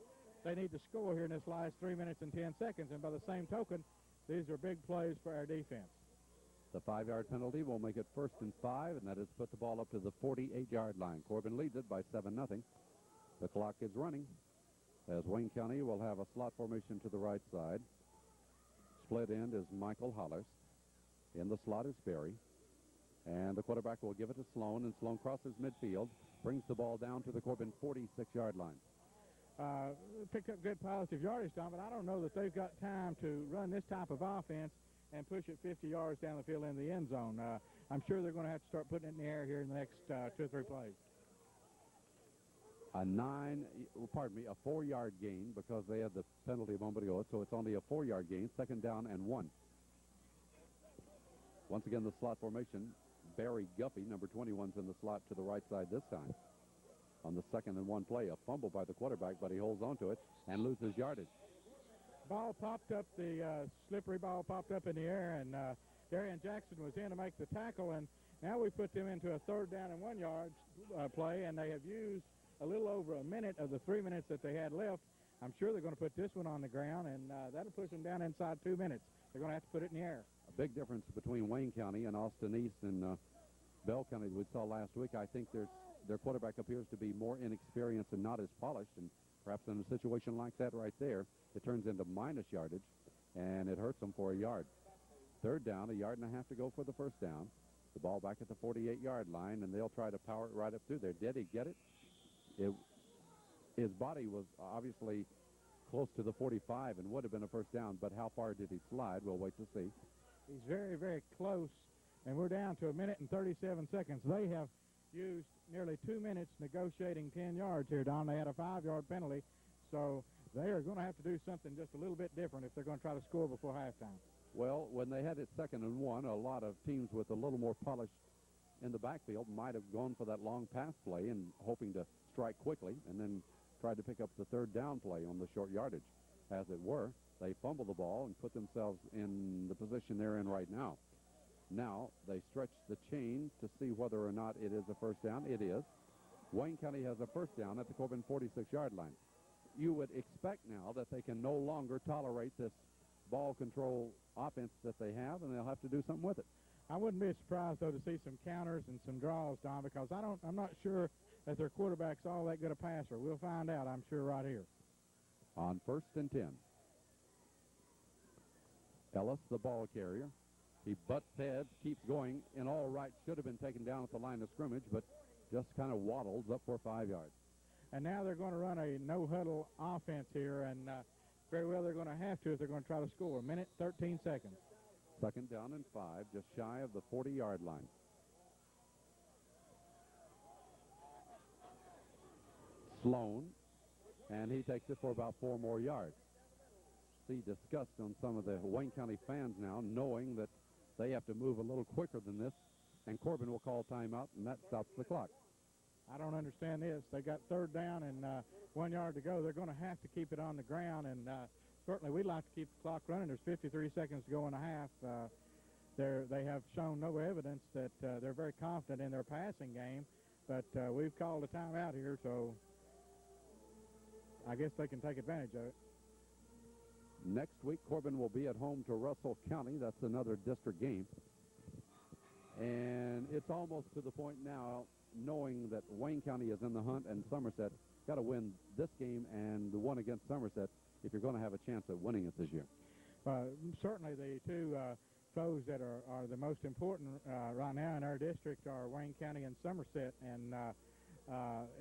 Speaker 2: they need to score here in this last 3 minutes and 10 seconds, and by the same token, these are big plays for our defense.
Speaker 1: The 5-yard penalty will make it 1st and 5, and that is put the ball up to the 48-yard line. Corbin leads it by 7-0. The clock is running, as Wayne County will have a slot formation to the right side. Split end is Michael Hollers. In the slot is Berry. And the quarterback will give it to Sloan, and Sloan crosses midfield, brings the ball down to the Corbin 46-yard line.
Speaker 2: Picked up good positive yardage, Tom, but I don't know that they've got time to run this type of offense and push it 50 yards down the field in the end zone. I'm sure they're going to have to start putting it in the air here in the next 2 or 3 plays.
Speaker 1: a 4-yard gain because they had the penalty a moment ago, so it's only a 4-yard gain, 2nd down and 1. Once again, the slot formation, Barry Guffey, number 21's in the slot to the right side this time. On the 2nd and 1 play, a fumble by the quarterback, but he holds on to it and loses yardage.
Speaker 2: Ball popped up, the slippery ball popped up in the air, and Darian Jackson was in to make the tackle, and now we put them into a 3rd down and 1 yard play, and they have used a little over a minute of the 3 minutes that they had left. I'm sure they're going to put this one on the ground, and that'll push them down inside 2 minutes. They're going to have to put it in the air.
Speaker 1: A big difference between Wayne County and Austin East and Bell County that we saw last week. I think their quarterback appears to be more inexperienced and not as polished, and perhaps in a situation like that right there, it turns into minus yardage, and it hurts them for a yard. 3rd down, 1.5 yards to go for the 1st down. The ball back at the 48-yard line, and they'll try to power it right up through there. Did he get it? His body was obviously close to the 45 and would have been a 1st down, but how far did he slide? We'll wait to see.
Speaker 2: He's very, very close, and we're down to 1 minute and 37 seconds. They have used nearly 2 minutes negotiating 10 yards here, Don. They had a 5-yard penalty, so they are going to have to do something just a little bit different if they're going to try to score before halftime.
Speaker 1: Well, when they had it 2nd and 1, a lot of teams with a little more polish in the backfield might have gone for that long pass play and hoping to strike quickly and then tried to pick up the 3rd down play on the short yardage. As it were, they fumble the ball and put themselves in the position they're in right now. Now they stretch the chain to see whether or not it is a 1st down. It is. Wayne County has a 1st down at the Corbin 46-yard line. You would expect now that they can no longer tolerate this ball control offense that they have, and they'll have to do something with it.
Speaker 2: I wouldn't be surprised, though, to see some counters and some draws, Don, because I'm not sure that their quarterback's all that good a passer. We'll find out, I'm sure, right here.
Speaker 1: On 1st and 10. Ellis, the ball carrier. He butts heads, keeps going, in all right, should have been taken down at the line of scrimmage, but just kind of waddles up for 5 yards.
Speaker 2: And now they're going to run a no-huddle offense here, and very well they're going to have to if they're going to try to score. 1 minute, 13 seconds.
Speaker 1: 2nd down and 5, just shy of the 40-yard line. Sloan, and he takes it for about 4 more yards. See disgust on some of the Wayne County fans now, knowing that they have to move a little quicker than this, and Corbin will call timeout, and that stops the clock.
Speaker 2: I don't understand this. They got 3rd down and 1 yard to go. They're going to have to keep it on the ground, and certainly we'd like to keep the clock running. There's 53 seconds to go in a half. They have shown no evidence that they're very confident in their passing game, but we've called a timeout here, so I guess they can take advantage of it.
Speaker 1: Next week, Corbin will be at home to Russell County. That's another district game. And it's almost to the point now, knowing that Wayne County is in the hunt and Somerset got to win this game and the one against Somerset if you're going to have a chance at winning it this year.
Speaker 2: Certainly the two foes that are the most important right now in our district are Wayne County and Somerset, and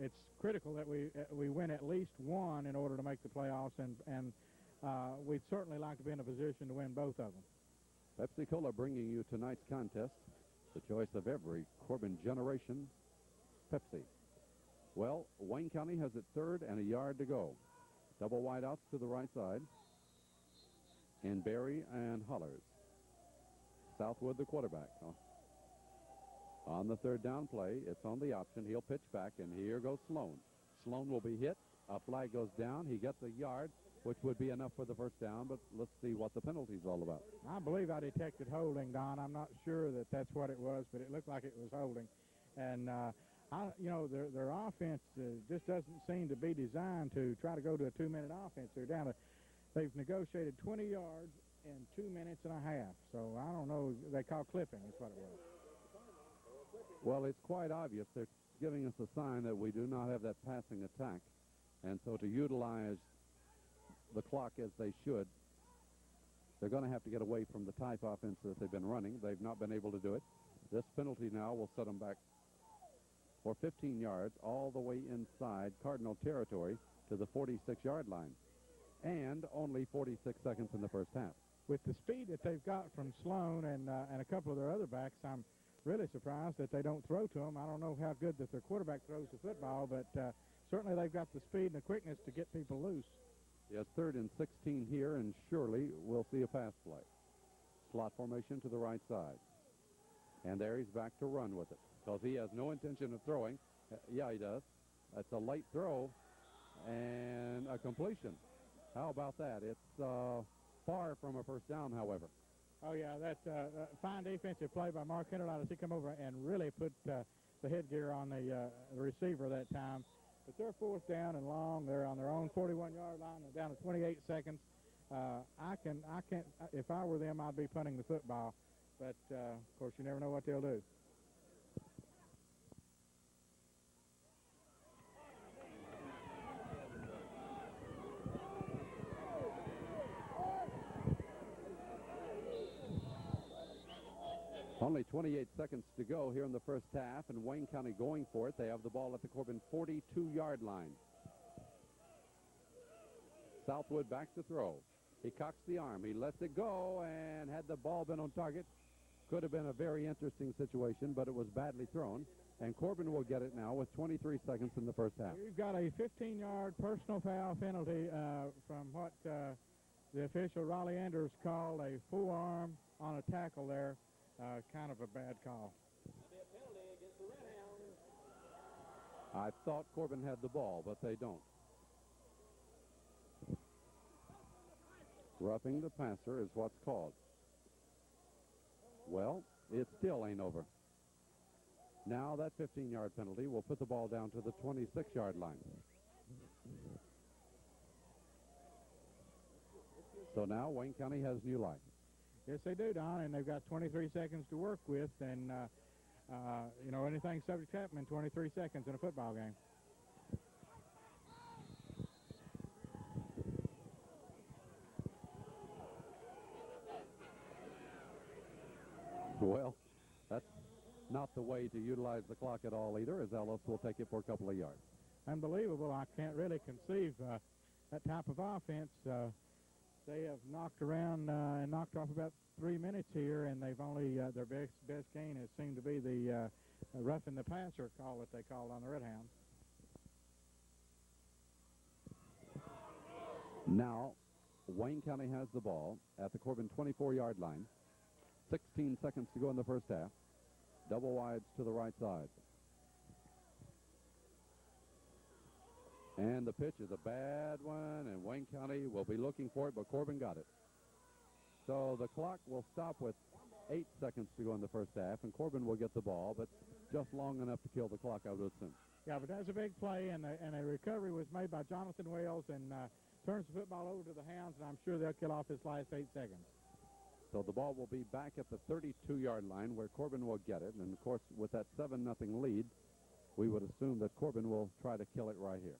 Speaker 2: it's critical that we win at least one in order to make the playoffs, and we'd certainly like to be in a position to win both of them.
Speaker 1: Pepsi-Cola bringing you tonight's contest, the choice of every Corbin generation, Pepsi. Well, Wayne County has it 3rd and 1 yard to go. Double wideouts to the right side. And Barry and Hollers. Southwood, the quarterback. On the 3rd down play, it's on the option. He'll pitch back, and here goes Sloan. Sloan will be hit. A flag goes down. He gets a yard, which would be enough for the 1st down, but let's see what the penalty's all about.
Speaker 2: I believe I detected holding, Don. I'm not sure that that's what it was, but it looked like it was holding. And, their offense just doesn't seem to be designed to try to go to a 2-minute offense. They've negotiated 20 yards in 2 minutes and a half. So I don't know. They call clipping is what it was.
Speaker 1: Well, it's quite obvious. They're giving us a sign that we do not have that passing attack. And so to utilize the clock as they should, they're going to have to get away from the type offense that they've been running. They've not been able to do it. This penalty now will set them back for 15 yards all the way inside Cardinal territory to the 46-yard line, and only 46 seconds in the 1st half.
Speaker 2: With the speed that they've got from Sloan and a couple of their other backs, I'm really surprised that they don't throw to them. I don't know how good that their quarterback throws the football, but certainly they've got the speed and the quickness to get people loose.
Speaker 1: Yes, 3rd and 16 here, and surely we'll see a pass play. Slot formation to the right side. And there he's back to run with it, because he has no intention of throwing. Yeah, he does. That's a late throw and a completion. How about that? It's far from a first down, however.
Speaker 2: Oh, yeah, that's a fine defensive play by Mark Hinterlight as he come over and really put the headgear on the receiver that time. But they're 4th down and long. They're on their own 41-yard line. They're down to 28 seconds. I can't. If I were them, I'd be punting the football. But, of course, you never know what they'll do.
Speaker 1: Only 28 seconds to go here in the first half, and Wayne County going for it. They have the ball at the Corbin 42-yard line. Southwood back to throw. He cocks the arm. He lets it go, and had the ball been on target, could have been a very interesting situation, but it was badly thrown. And Corbin will get it now with 23 seconds in the first half.
Speaker 2: We've got a 15-yard personal foul penalty from what the official, Raleigh Anders, called a forearm on a tackle there. Kind of a bad call.
Speaker 1: I thought Corbin had the ball, but they don't. Roughing the passer is what's called. Well, it still ain't over. Now that 15-yard penalty will put the ball down to the 26-yard line. So now Wayne County has new life.
Speaker 2: Yes, they do, Don, and they've got 23 seconds to work with, and, you know, anything's subject to happen in 23 seconds in a football game.
Speaker 1: Well, that's not the way to utilize the clock at all either, as Ellis will take it for a couple of yards.
Speaker 2: Unbelievable. I can't really conceive that type of offense. They have knocked around and knocked off about 3 minutes here, and they've only their best gain has seemed to be the roughing the passer call that they called on the Red Hounds.
Speaker 1: Now, Wayne County has the ball at the Corbin 24-yard line. 16 seconds to go in the first half. Double wides to the right side. And the pitch is a bad one, and Wayne County will be looking for it, but Corbin got it. So the clock will stop with 8 seconds to go in the first half, and Corbin will get the ball, but just long enough to kill the clock, I would assume.
Speaker 2: Yeah, but that's a big play, and a recovery was made by Jonathan Wales, and turns the football over to the Hounds, and I'm sure they'll kill off his last 8 seconds.
Speaker 1: So the ball will be back at the 32-yard line where Corbin will get it, and of course with that 7-0 lead, we would assume that Corbin will try to kill it right here.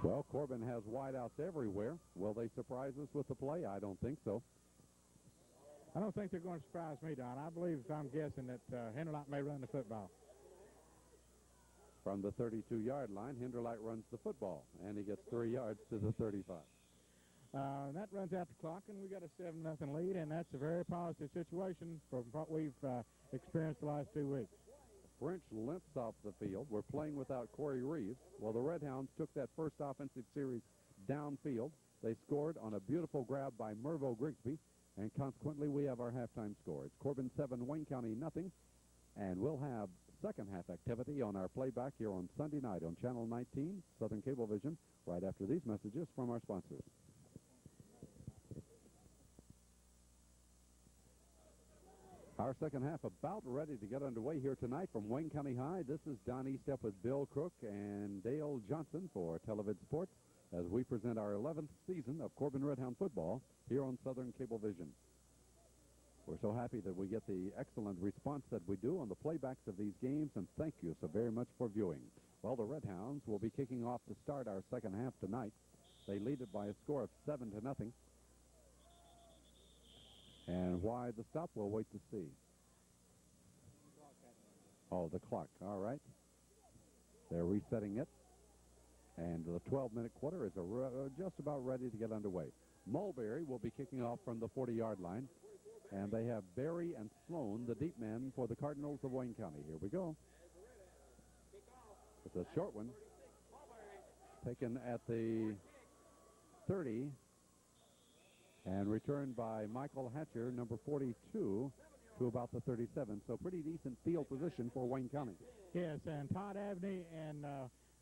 Speaker 1: Well, Corbin has wideouts everywhere. Will they surprise us with the play? I don't think so.
Speaker 2: I don't think they're going to surprise me, Don. I believe, if I'm guessing, that Hinterlight may run the football.
Speaker 1: From the 32-yard line, Hinterlight runs the football, and he gets 3 yards to the 35.
Speaker 2: That runs out the clock, and we got a 7-0 lead, and that's a very positive situation from what we've experienced the last 2 weeks.
Speaker 1: French limps off the field. We're playing without Corey Reeves. Well, the Red Hounds took that first offensive series downfield. They scored on a beautiful grab by Mervo Grigsby, and consequently we have our halftime score. It's Corbin 7, Wayne County nothing, and we'll have second half activity on our playback here on Sunday night on Channel 19, Southern Cablevision, right after these messages from our sponsors. Our second half about ready to get underway here tonight from Wayne County High. This is Don Eastep with Bill Crook and Dale Johnson for Televid Sports as we present our 11th season of Corbin Red Hound football here on Southern Cablevision. We're so happy that we get the excellent response that we do on the playbacks of these games, and thank you so very much for viewing. Well, the Red Hounds will be kicking off to start our second half tonight. They lead it by a score of 7-0. And why the stop, we'll wait to see. Oh, the clock. All right. They're resetting it. And the 12-minute quarter is just about ready to get underway. Mulberry will be kicking off from the 40-yard line. And they have Berry and Sloan, the deep men for the Cardinals of Wayne County. Here we go. It's a short one. Taken at the 30 and returned by Michael Hatcher, number 42, to about the 37. So pretty decent field position for Wayne County.
Speaker 2: Yes, and Todd Abney and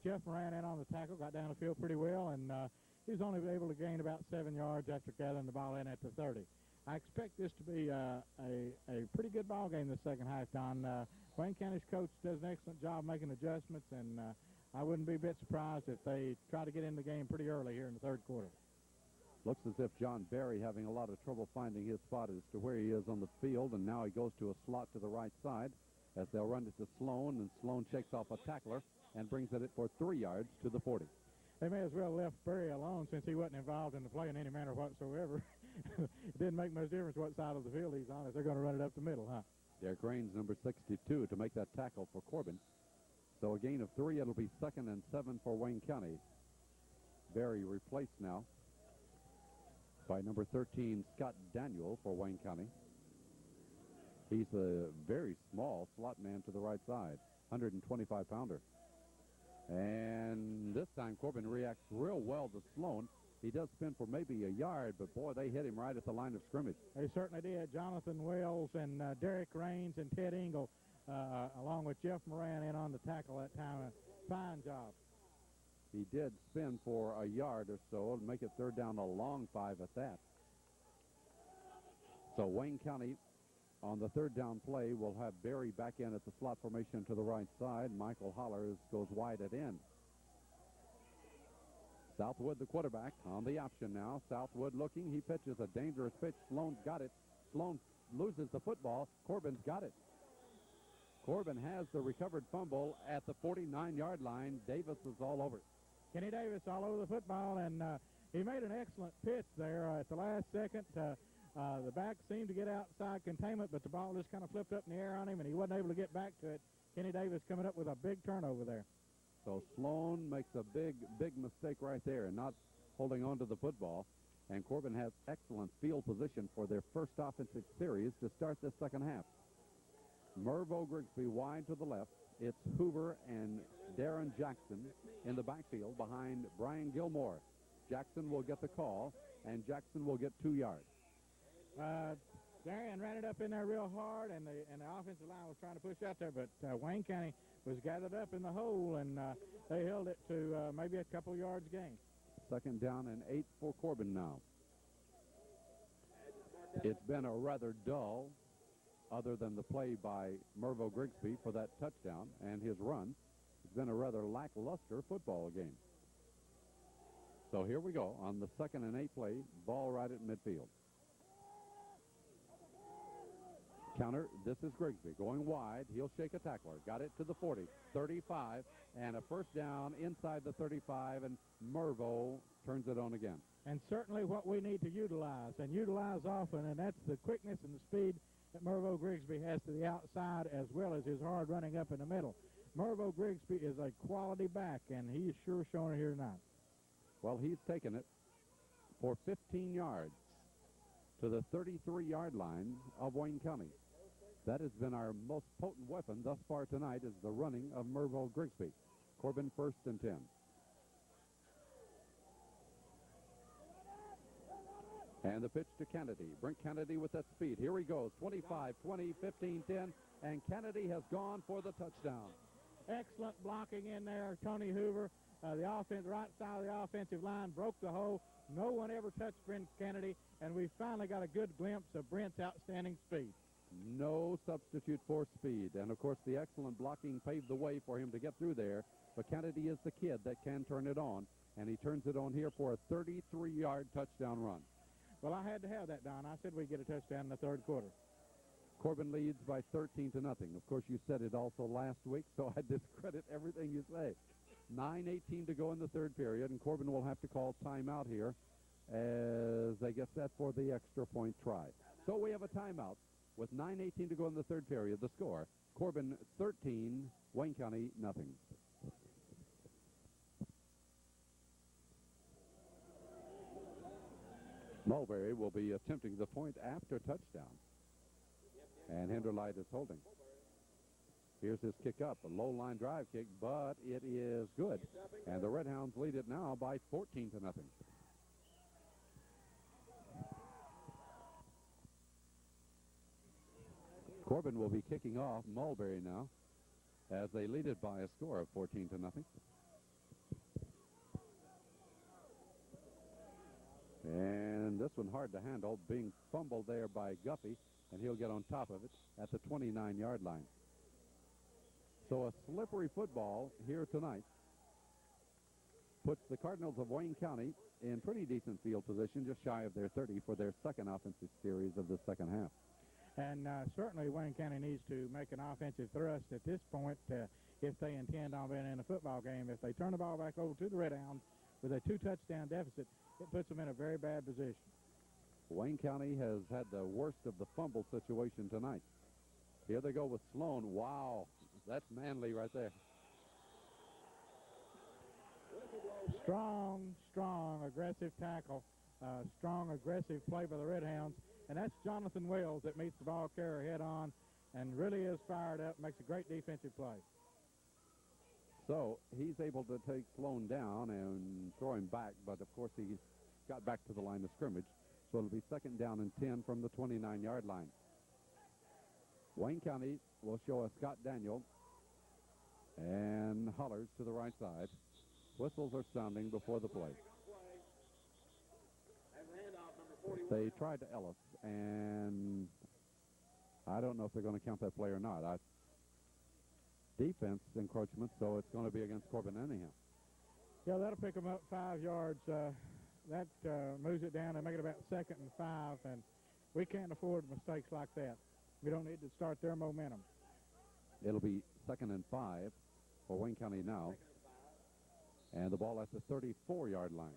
Speaker 2: Jeff Moran in on the tackle, got down the field pretty well, and he was only able to gain about 7 yards after gathering the ball in at the 30. I expect this to be a pretty good ball game this second half, Don. Wayne County's coach does an excellent job making adjustments, and I wouldn't be a bit surprised if they try to get in the game pretty early here in the third quarter.
Speaker 1: Looks as if John Berry having a lot of trouble finding his spot as to where he is on the field, and now he goes to a slot to the right side as they'll run it to Sloan, and Sloan shakes off a tackler and brings it for 3 yards to the 40.
Speaker 2: They may as well left Berry alone since he wasn't involved in the play in any manner whatsoever. It didn't make much difference what side of the field he's on if they're going to run it up the middle, huh?
Speaker 1: Derek Raines, number 62, to make that tackle for Corbin. So a gain of 3. It'll be 2nd and 7 for Wayne County. Berry replaced now by number 13, Scott Daniel for Wayne County. He's a very small slot man to the right side, 125-pounder. And this time Corbin reacts real well to Sloan. He does spin for maybe a yard, but boy, they hit him right at the line of scrimmage.
Speaker 2: They certainly did. Jonathan Wells and Derek Raines and Ted Engel, along with Jeff Moran in on the tackle that time. A fine job.
Speaker 1: He did spin for a yard or so and make it third down, a long 5 at that. So Wayne County on the third down play will have Berry back in at the slot formation to the right side. Michael Hollers goes wide at end. Southwood, the quarterback, on the option now. Southwood looking. He pitches a dangerous pitch. Sloan's got it. Sloan loses the football. Corbin's got it. Corbin has the recovered fumble at the 49-yard line. Davis is all over it.
Speaker 2: Kenny Davis all over the football, and he made an excellent pitch there at the last second. The back seemed to get outside containment, but the ball just kind of flipped up in the air on him, and he wasn't able to get back to it. Kenny Davis coming up with a big turnover there.
Speaker 1: So Sloan makes a big mistake right there in not holding on to the football. And Corbin has excellent field position for their first offensive series to start this second half. Mervo Grigsby wide to the left. It's Hoover and Darren Jackson in the backfield behind Brian Gilmore. Jackson will get the call, and Jackson will get 2 yards.
Speaker 2: Darren ran it up in there real hard, and the offensive line was trying to push out there, but Wayne County was gathered up in the hole, and they held it to maybe a couple yards gain. 2nd
Speaker 1: down and 8 for Corbin now. It's been a rather dull, other than the play by Mervo Grigsby for that touchdown and his run. It's been a rather lackluster football game. So here we go on the 2nd and 8 play, ball right at midfield. Counter, this is Grigsby going wide. He'll shake a tackler. Got it to the 40, 35, and a first down inside the 35, and Mervo turns it on again.
Speaker 2: And certainly what we need to utilize, and utilize often, and that's the quickness and the speed that Mervo Grigsby has to the outside, as well as his hard running up in the middle. Mervo Grigsby is a quality back, and he's sure showing it here tonight.
Speaker 1: Well, he's taken it for 15 yards to the 33-yard line of Wayne County. That has been our most potent weapon thus far tonight, is the running of Mervo Grigsby. Corbin 1st and 10. And the pitch to Kennedy. Brent Kennedy with that speed. Here he goes. 25, 20, 15, 10. And Kennedy has gone for the touchdown.
Speaker 2: Excellent blocking in there. Tony Hoover, the right side of the offensive line, broke the hole. No one ever touched Brent Kennedy. And we finally got a good glimpse of Brent's outstanding speed.
Speaker 1: No substitute for speed. And, of course, the excellent blocking paved the way for him to get through there. But Kennedy is the kid that can turn it on. And he turns it on here for a 33-yard touchdown run.
Speaker 2: Well, I had to have that, Don. I said we'd get a touchdown in the third quarter.
Speaker 1: Corbin leads by 13-0. Of course, you said it also last week, so I discredit everything you say. 9:18 to go in the third period, and Corbin will have to call timeout here as they get set for the extra point try. So we have a timeout with 9:18 to go in the third period. The score, Corbin 13, Wayne County nothing. Mulberry will be attempting the point after touchdown. And Hinderlight is holding. Here's his kick up, a low line drive kick, but it is good. And the Red Hounds lead it now by 14-0. Corbin will be kicking off Mulberry now as they lead it by a score of 14-0. And this one hard to handle, being fumbled there by Guffey, and he'll get on top of it at the 29-yard line. So a slippery football here tonight puts the Cardinals of Wayne County in pretty decent field position, just shy of their 30 for their second offensive series of the second half.
Speaker 2: And certainly Wayne County needs to make an offensive thrust at this point if they intend on being in a football game. If they turn the ball back over to the Red Hounds with a 2-touchdown deficit, it puts them in a very bad position.
Speaker 1: Wayne County has had the worst of the fumble situation tonight. Here they go with Sloan. Wow, that's manly right there.
Speaker 2: Strong, aggressive tackle. Strong, aggressive play by the Red Hounds. And that's Jonathan Wells that meets the ball carrier head on and really is fired up, makes a great defensive play.
Speaker 1: So he's able to take Sloan down and throw him back, but of course he got back to the line of scrimmage. So it'll be 2nd down and 10 from the 29-yard line. Wayne County will show us Scott Daniel and hollers to the right side. Whistles are sounding before the play. They tried to Ellis, and I don't know if they're going to count that play or not. Defense encroachment, so it's going to be against Corbin anyhow.
Speaker 2: Yeah, that'll pick them up 5 yards. That moves it down and make it about 2nd and 5, and we can't afford mistakes like that. We don't need to start their momentum.
Speaker 1: It'll be 2nd and 5 for Wayne County now, and the ball at the 34-yard line.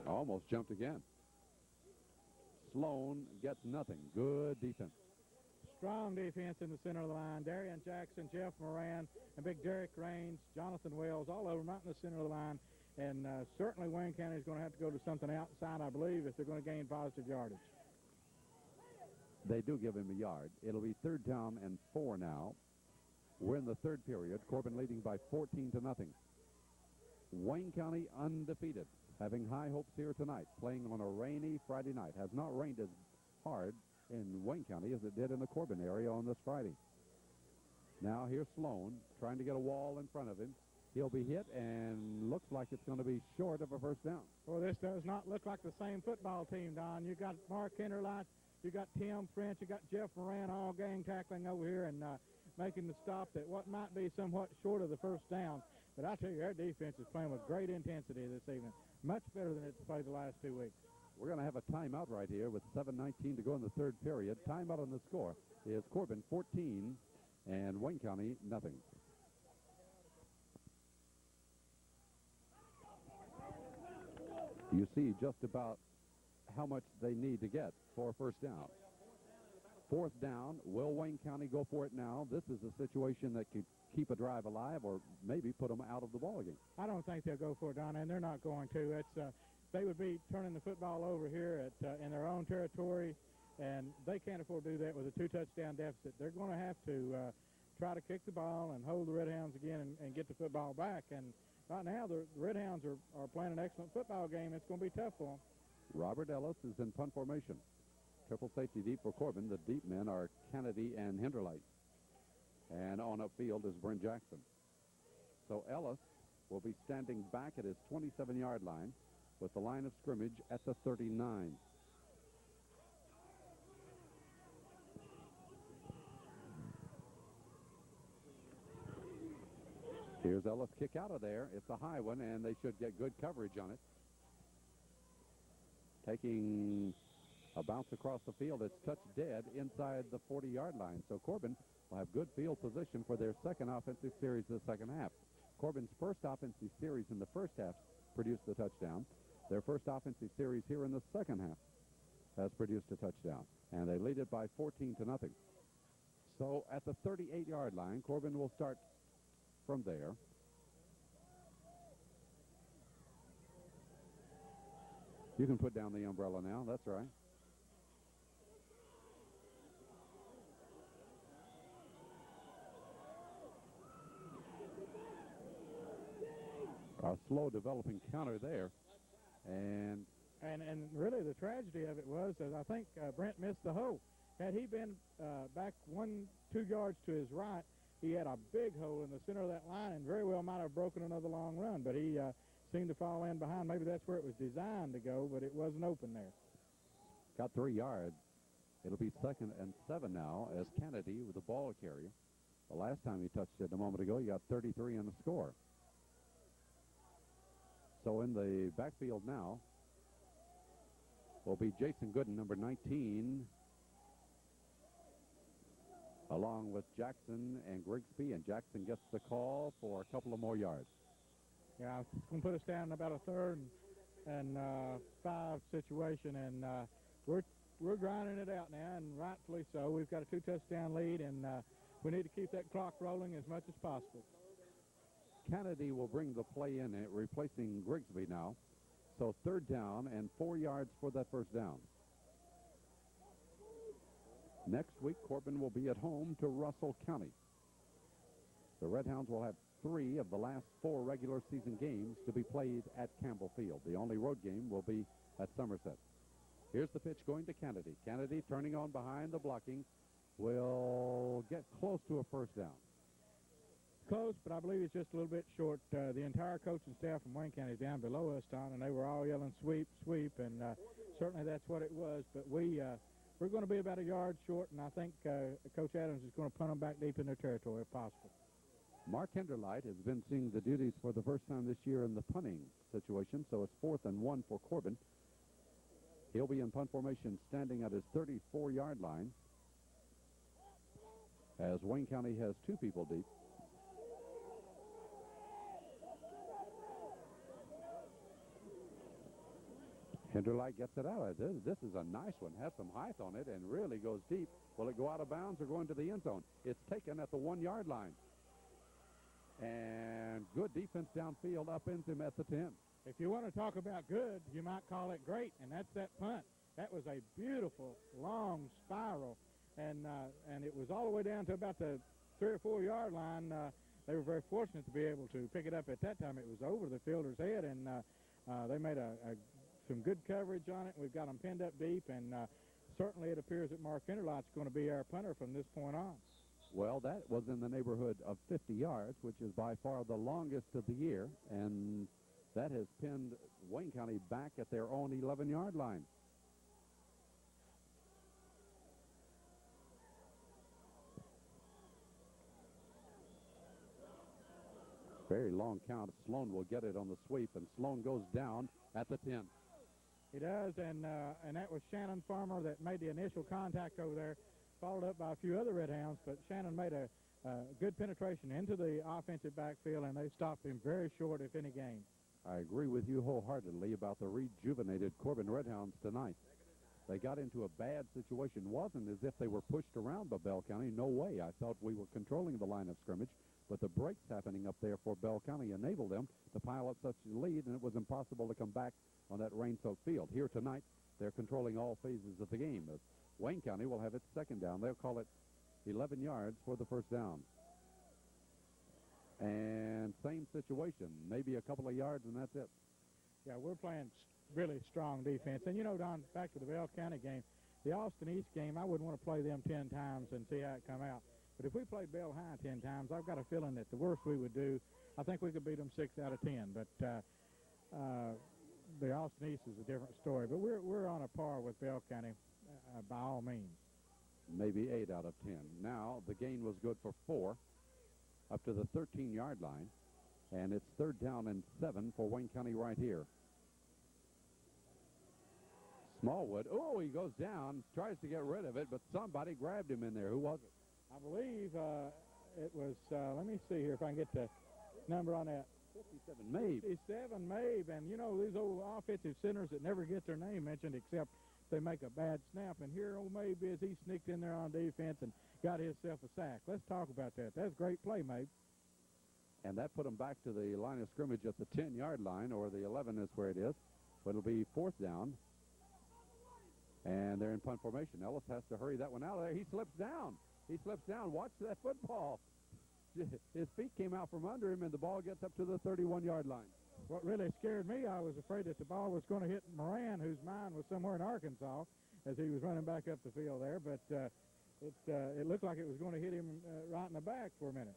Speaker 1: Almost jumped again. Sloan gets nothing. Good defense.
Speaker 2: Strong defense in the center of the line. Darian Jackson, Jeff Moran, and big Derek Raines, Jonathan Wells, all over them out in the center of the line. And certainly Wayne County is going to have to go to something outside, I believe, if they're going to gain positive yardage.
Speaker 1: They do give him a yard. It'll be 3rd down and 4 now. We're in the 3rd period. Corbin leading by 14-0. Wayne County undefeated, having high hopes here tonight, playing on a rainy Friday night. Has not rained as hard in Wayne County as it did in the Corbin area on this Friday. Now here's Sloan trying to get a wall in front of him. He'll be hit and looks like it's going to be short of a 1st down.
Speaker 2: Well, this does not look like the same football team, Don. You got Mark Hinderlight, you got Tim French, you got Jeff Moran all gang tackling over here and making the stop that what might be somewhat short of the 1st down. But I tell you, our defense is playing with great intensity this evening. Much better than it's played the last 2 weeks.
Speaker 1: We're going to have a timeout right here with 7:19 to go in the 3rd period. Timeout on the score is Corbin 14 and Wayne County nothing. You see just about how much they need to get for a 1st down. 4th down. Will Wayne County go for it now? This is a situation that could keep a drive alive or maybe put them out of the ball game.
Speaker 2: I don't think they'll go for it, Don, and they're not going to. They would be turning the football over here in their own territory, and they can't afford to do that with a 2-touchdown deficit. They're going to have to try to kick the ball and hold the Red Hounds again and get the football back. And right now the Red Hounds are playing an excellent football game. It's going to be tough for them.
Speaker 1: Robert Ellis is in punt formation. Triple safety deep for Corbin. The deep men are Kennedy and Hinderlight. And on upfield is Brent Jackson. So Ellis will be standing back at his 27-yard line with the line of scrimmage at the 39. Here's Ellis kick out of there. It's a high one, and they should get good coverage on it. Taking a bounce across the field. It's touched dead inside the 40-yard line. So Corbin will have good field position for their 2nd offensive series of the second half. Corbin's 1st offensive series in the 1st half produced a touchdown. Their 1st offensive series here in the 2nd half has produced a touchdown. And they lead it by 14-0. So at the 38-yard line, Corbin will start from there. You can put down the umbrella now. That's right. A slow developing counter there. And
Speaker 2: really the tragedy of it was that I think Brent missed the hole. Had he been back 1-2 yards to his right, he had a big hole in the center of that line and very well might have broken another long run. But he seemed to fall in behind. Maybe that's where it was designed to go, but it wasn't open there.
Speaker 1: Got 3 yards. It'll be 2nd and 7 now as Kennedy with the ball carrier. The last time he touched it a moment ago, he got 33 in the score. So in the backfield now will be Jason Gooden, number 19, along with Jackson and Grigsby, and Jackson gets the call for a couple of more yards.
Speaker 2: Yeah, it's going to put us down in about a 3rd and 5 situation, and we're grinding it out now, and rightfully so. We've got a 2-touchdown lead, and we need to keep that clock rolling as much as possible.
Speaker 1: Kennedy will bring the play in, replacing Grigsby now. So 3rd down and 4 yards for that first down. Next week, Corbin will be at home to Russell County. The Red Hounds will have 3 of the last 4 regular season games to be played at Campbell Field. The only road game will be at Somerset. Here's the pitch going to Kennedy. Kennedy turning on behind the blocking will get close to a first down.
Speaker 2: Close, but I believe it's just a little bit short. The entire coaching staff from Wayne County is down below us, Don, and they were all yelling sweep, sweep, and certainly that's what it was. But we're going to be about a yard short, and I think Coach Adams is going to punt them back deep in their territory if possible.
Speaker 1: Mark Henderlight has been seeing the duties for the first time this year in the punting situation, so it's 4th and 1 for Corbin. He'll be in punt formation standing at his 34-yard line as Wayne County has 2 people deep. Henderlight gets it out. This is a nice one. Has some height on it and really goes deep. Will it go out of bounds or go into the end zone? It's taken at the 1-yard line. And good defense downfield up into him at the 10.
Speaker 2: If you want to talk about good, you might call it great, and that's that punt. That was a beautiful, long spiral, and it was all the way down to about the 3 or 4 yard line. They were very fortunate to be able to pick it up at that time. It was over the fielder's head, and they made some good coverage on it. We've got them pinned up deep, and certainly it appears that Mark Henderlight's going to be our punter from this point on.
Speaker 1: Well, that was in the neighborhood of 50 yards, which is by far the longest of the year, and that has pinned Wayne County back at their own 11-yard line. Very long count. Sloan will get it on the sweep, and Sloan goes down at the 10.
Speaker 2: He does, and that was Shannon Farmer that made the initial contact over there, followed up by a few other Red Hounds, but Shannon made a good penetration into the offensive backfield, and they stopped him very short, if any, gain.
Speaker 1: I agree with you wholeheartedly about the rejuvenated Corbin Red Hounds tonight. They got into a bad situation. Wasn't as if they were pushed around by Bell County. No way. I thought we were controlling the line of scrimmage, but the breaks happening up there for Bell County enabled them to pile up such a lead, and it was impossible to come back on that rain-soaked field. Here tonight, they're controlling all phases of the game. Wayne County will have its second down. They'll call it 11 yards for the first down. And same situation, maybe a couple of yards, and that's it.
Speaker 2: Yeah, we're playing really strong defense. And, you know, Don, back to the Bell County game, the Austin East game, I wouldn't want to play them 10 times and see how it come out. But if we played Bell High 10 times, I've got a feeling that the worst we would do, I think we could beat them 6 out of 10. But the Austin East is a different story. But we're on a par with Bell County by all means.
Speaker 1: Maybe 8 out of 10. Now the gain was good for 4 up to the 13-yard line. And it's 3rd down and 7 for Wayne County right here. Smallwood, oh, he goes down, tries to get rid of it, but somebody grabbed him in there. Who was it?
Speaker 2: I believe it was, let me see here if I can get the number on that.
Speaker 1: 57 Mabe.
Speaker 2: 57 Mabe, and you know, these old offensive centers that never get their name mentioned except they make a bad snap. And here old Mabe is, he sneaked in there on defense and got himself a sack. Let's talk about that. That's a great play, Mabe.
Speaker 1: And that put him back to the line of scrimmage at the 10-yard line, or the 11 is where it is. It'll be fourth down. And they're in punt formation. Ellis has to hurry that one out of there. He slips down. He slips down. Watch that football. His feet came out from under him, and the ball gets up to the 31-yard line.
Speaker 2: What really scared me, I was afraid that the ball was going to hit Moran, whose mind was somewhere in Arkansas, as he was running back up the field there. But it looked like it was going to hit him right in the back for a minute.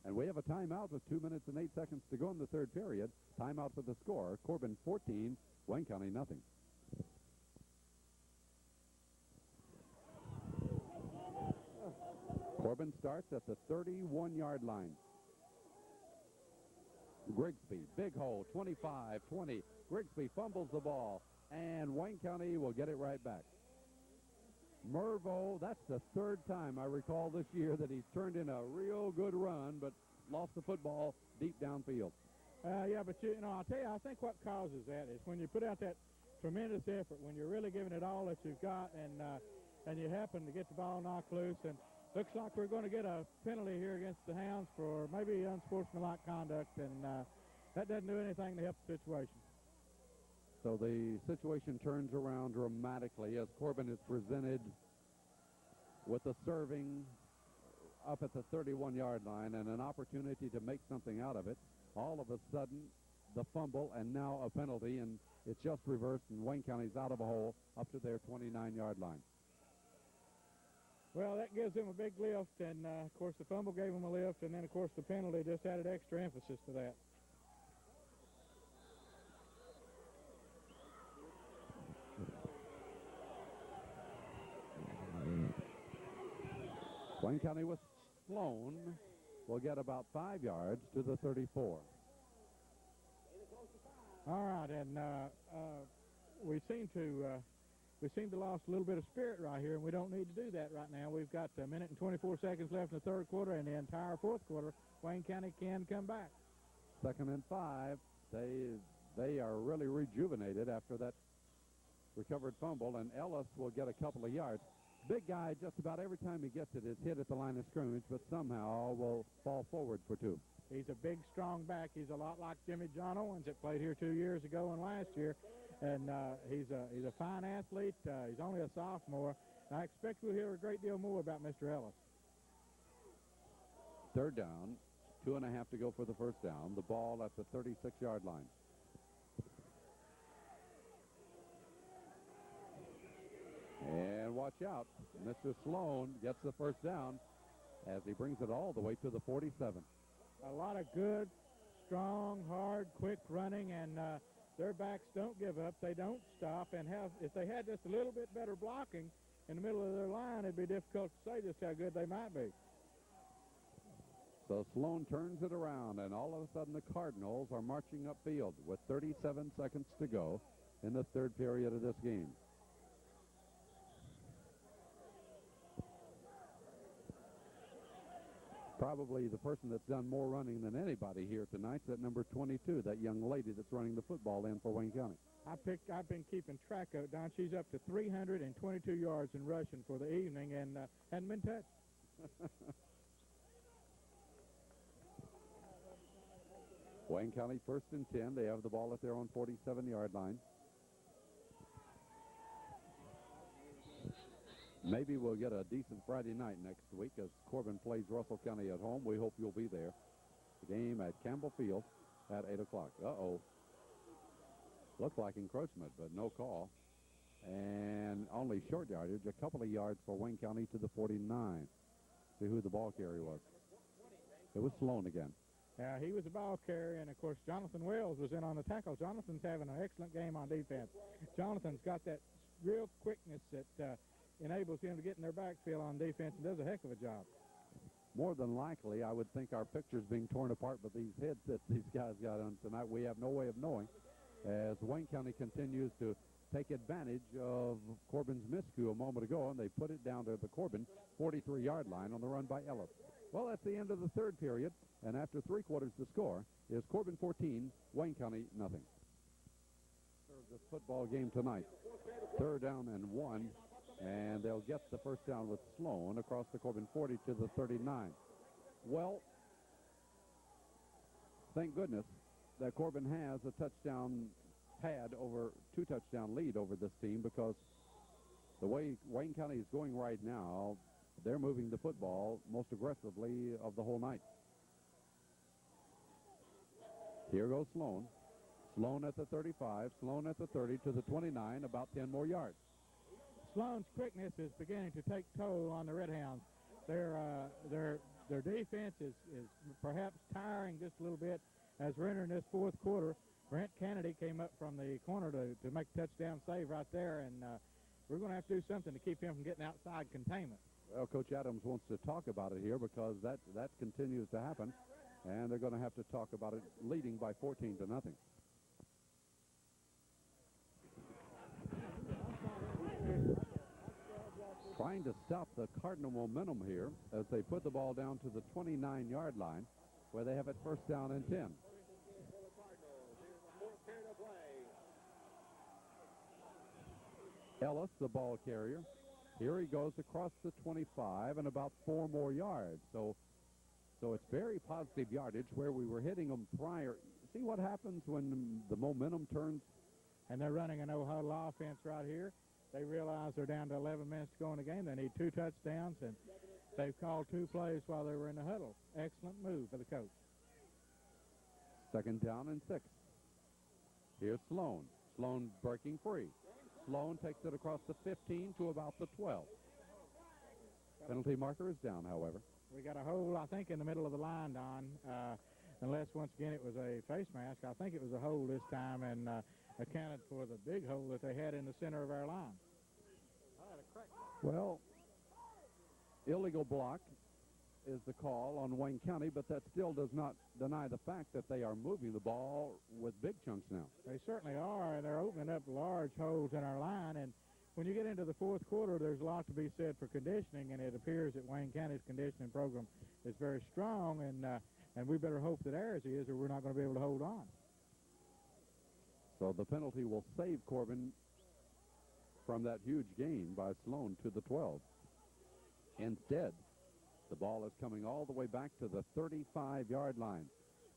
Speaker 1: And we have a timeout with 2 minutes and 8 seconds to go in the third period. Timeout for the score. Corbin 14, Wayne County nothing. Corbin starts at the 31-yard line. Grigsby, big hole, 25-20. Grigsby fumbles the ball, and Wayne County will get it right back. Mervo, that's the third time I recall this year that he's turned in a real good run, but lost the football deep downfield.
Speaker 2: Yeah, but I'll tell you, I think what causes that is when you put out that tremendous effort, when you're really giving it all that you've got, and you happen to get the ball knocked loose, and looks like we're going to get a penalty here against the Hounds for maybe unsportsmanlike conduct, and that doesn't do anything to help the situation.
Speaker 1: So the situation turns around dramatically as Corbin is presented with a serving up at the 31-yard line and an opportunity to make something out of it. All of a sudden, the fumble and now a penalty, and it's just reversed, and Wayne County's out of a hole up to their 29-yard line.
Speaker 2: Well, that gives them a big lift, and, of course, the fumble gave them a lift, and then, of course, the penalty just added extra emphasis to that.
Speaker 1: Wayne County with Sloan will get about 5 yards to the 34.
Speaker 2: All right, and we seem to lost a little bit of spirit right here, and we don't need to do that right now. We've got a minute and 24 seconds left in the third quarter, and the entire fourth quarter, Wayne County can come back.
Speaker 1: 2nd and 5. They are really rejuvenated after that recovered fumble, and Ellis will get a couple of yards. Big guy, just about every time he gets it, is hit at the line of scrimmage, but somehow will fall forward for 2.
Speaker 2: He's a big, strong back. He's a lot like Jimmy John Owens that played here 2 years ago and last year. And he's a fine athlete. He's only a sophomore. I expect we'll hear a great deal more about Mr. Ellis.
Speaker 1: Third down, 2.5 to go for the first down. The ball at the 36-yard line. And watch out. Mr. Sloan gets the first down as he brings it all the way to the 47.
Speaker 2: A lot of good, strong, hard, quick running, and their backs don't give up. They don't stop. And if they had just a little bit better blocking in the middle of their line, it'd be difficult to say just how good they might be.
Speaker 1: So Sloan turns it around, and all of a sudden the Cardinals are marching upfield with 37 seconds to go in the third period of this game. Probably the person that's done more running than anybody here tonight is that number 22, that young lady that's running the football in for Wayne County.
Speaker 2: I've been keeping track of it, Don. She's up to 322 yards in rushing for the evening and hadn't been touched.
Speaker 1: Wayne County 1st and 10. They have the ball at their own 47-yard line. Maybe we'll get a decent Friday night next week as Corbin plays Russell County at home. We hope you'll be there. The game at Campbell Field at 8 o'clock. Uh-oh. Looked like encroachment, but no call. And only short yardage, a couple of yards for Wayne County to the 49. See who the ball carrier was. It was Sloan again.
Speaker 2: Yeah, he was a ball carrier, and, of course, Jonathan Wells was in on the tackle. Jonathan's having an excellent game on defense. Jonathan's got that real quickness that enables him to get in their backfield on defense and does a heck of a job.
Speaker 1: More than likely, I would think our picture's being torn apart with these heads that these guys got on tonight. We have no way of knowing as Wayne County continues to take advantage of Corbin's miscue a moment ago, and they put it down to the Corbin 43-yard line on the run by Ellis. Well, that's the end of the third period, and after 3 quarters, the score is Corbin 14, Wayne County nothing. This football game tonight, 3rd down and 1. And they'll get the first down with Sloan across the Corbin 40 to the 39. Well, thank goodness that Corbin has a touchdown pad over 2-touchdown lead over this team because the way Wayne County is going right now, they're moving the football most aggressively of the whole night. Here goes Sloan. Sloan at the 35, Sloan at the 30 to the 29, about 10 more yards.
Speaker 2: Sloan's quickness is beginning to take toll on the Red Hounds. Their defense is perhaps tiring just a little bit as we're entering this fourth quarter. Brent Kennedy came up from the corner to make a touchdown save right there, and we're going to have to do something to keep him from getting outside containment.
Speaker 1: Well, Coach Adams wants to talk about it here because that continues to happen, and they're going to have to talk about it leading by 14-0. Trying to stop the Cardinal momentum here as they put the ball down to the 29-yard line where they have it first down and 10. Ellis, the ball carrier. Here he goes across the 25 and about 4 more yards. So it's very positive yardage where we were hitting them prior. See what happens when the momentum turns?
Speaker 2: And they're running a no-huddle offense right here. They realize they're down to 11 minutes to go in the game. They need 2 touchdowns, and they've called 2 plays while they were in the huddle. Excellent move for the coach.
Speaker 1: Second down and 6. Here's Sloan. Sloan breaking free. Sloan takes it across the 15 to about the 12. Penalty marker is down, however.
Speaker 2: We got a hole, I think, in the middle of the line, Don, unless, once again, it was a face mask. I think it was a hole this time, and accounted for the big hole that they had in the center of our line.
Speaker 1: Well, illegal block is the call on Wayne County, but that still does not deny the fact that they are moving the ball with big chunks now.
Speaker 2: They certainly are, and they're opening up large holes in our line. And when you get into the fourth quarter, there's a lot to be said for conditioning, and it appears that Wayne County's conditioning program is very strong, and we better hope that ours is, or we're not going to be able to hold on.
Speaker 1: So the penalty will save Corbin from that huge gain by Sloan to the 12. Instead, the ball is coming all the way back to the 35-yard line.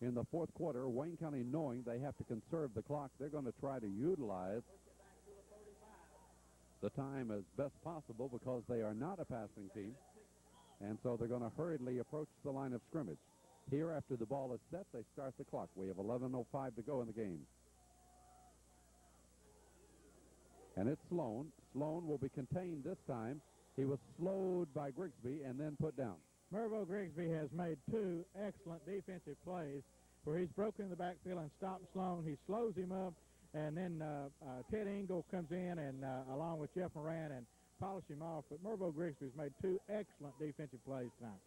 Speaker 1: In the fourth quarter, Wayne County, knowing they have to conserve the clock, they're going to try to utilize the time as best possible because they are not a passing team. And so they're going to hurriedly approach the line of scrimmage. Here, after the ball is set, they start the clock. We have 11:05 to go in the game. And it's Sloan. Sloan will be contained this time. He was slowed by Grigsby and then put down.
Speaker 2: Mervo Grigsby has made 2 excellent defensive plays where he's broken the backfield and stopped Sloan. He slows him up, and then Ted Engel comes in and along with Jeff Moran and polish him off. But Mervo Grigsby's made 2 excellent defensive plays tonight.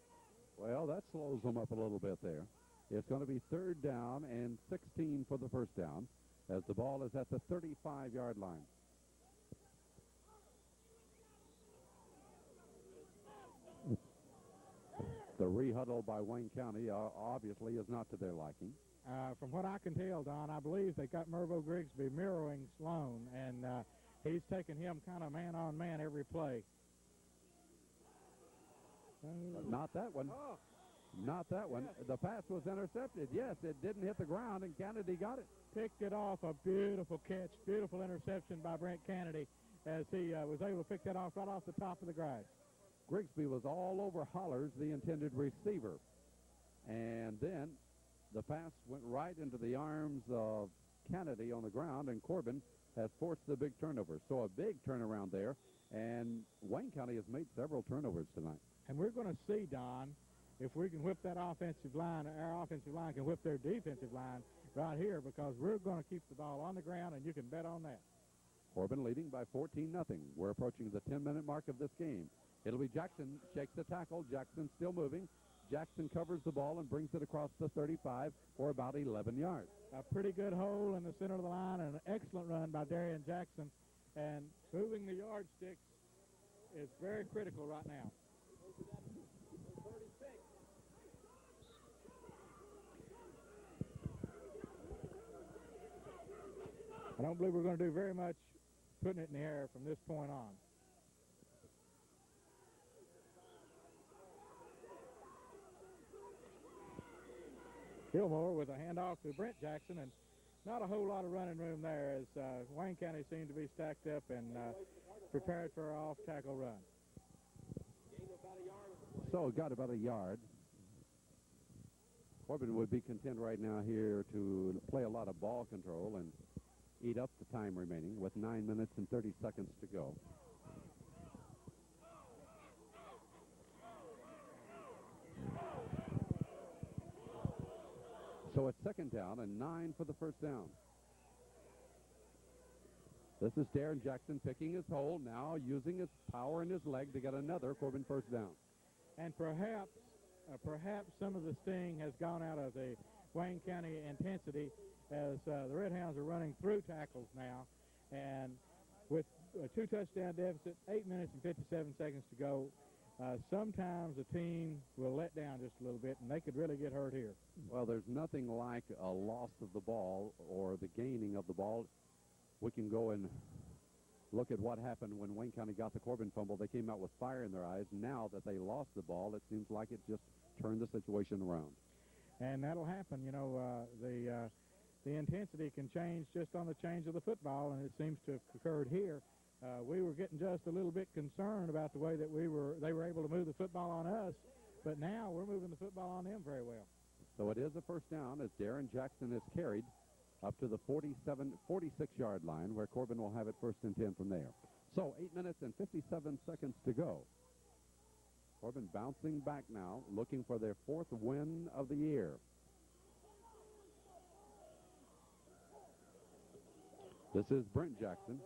Speaker 1: Well, that slows them up a little bit there. It's going to be 3rd down and 16 for the first down as the ball is at the 35-yard line. The rehuddle by Wayne County obviously is not to their liking.
Speaker 2: From what I can tell, Don, I believe they got Mervo Grigsby mirroring Sloan, and he's taking him kind of man-on-man every play.
Speaker 1: But not that one.
Speaker 2: Oh.
Speaker 1: Not that one. The pass was intercepted. Yes, it didn't hit the ground, and Kennedy got it.
Speaker 2: Picked it off. A beautiful catch, beautiful interception by Brent Kennedy as he was able to pick that off right off the top of the grass.
Speaker 1: Grigsby was all over Hollers, the intended receiver. And then the pass went right into the arms of Kennedy on the ground, and Corbin has forced the big turnover. So a big turnaround there, and Wayne County has made several turnovers tonight.
Speaker 2: And we're going to see, Don, if we can whip that offensive line, our offensive line can whip their defensive line right here, because we're going to keep the ball on the ground, and you can bet on that.
Speaker 1: Corbin leading by 14-0. We're approaching the 10-minute mark of this game. It'll be Jackson, shakes the tackle. Jackson still moving. Jackson covers the ball and brings it across the 35 for about 11 yards.
Speaker 2: A pretty good hole in the center of the line, and an excellent run by Darian Jackson. And moving the yardsticks is very critical right now. I don't believe we're going to do very much putting it in the air from this point on. Gilmore with a handoff to Brent Jackson, and not a whole lot of running room there, as Wayne County seemed to be stacked up and prepared for our off-tackle run.
Speaker 1: So got about a yard. Corbin would be content right now here to play a lot of ball control and eat up the time remaining with 9 minutes and 30 seconds to go. So it's second down and 9 for the first down. This is Darren Jackson picking his hole now, using his power in his leg to get another Corbin first down.
Speaker 2: And perhaps some of the sting has gone out of the Wayne County intensity, as the Red Hounds are running through tackles now. And with a 2-touchdown deficit, 8 minutes and 57 seconds to go, sometimes a team will let down just a little bit, and they could really get hurt here.
Speaker 1: Well, there's nothing like a loss of the ball or the gaining of the ball. We can go and look at what happened when Wayne County got the Corbin fumble. They came out with fire in their eyes. Now that they lost the ball, it seems like it just turned the situation around.
Speaker 2: And that'll happen. You know, the intensity can change just on the change of the football, and it seems to have occurred here. We were getting just a little bit concerned about the way that they were able to move the football on us, but now we're moving the football on them very well.
Speaker 1: So it is a first down as Darren Jackson is carried up to the 46-yard line, where Corbin will have it first and 10 from there. So 8 minutes and 57 seconds to go. Corbin bouncing back now, looking for their 4th win of the year. This is Brent Jackson,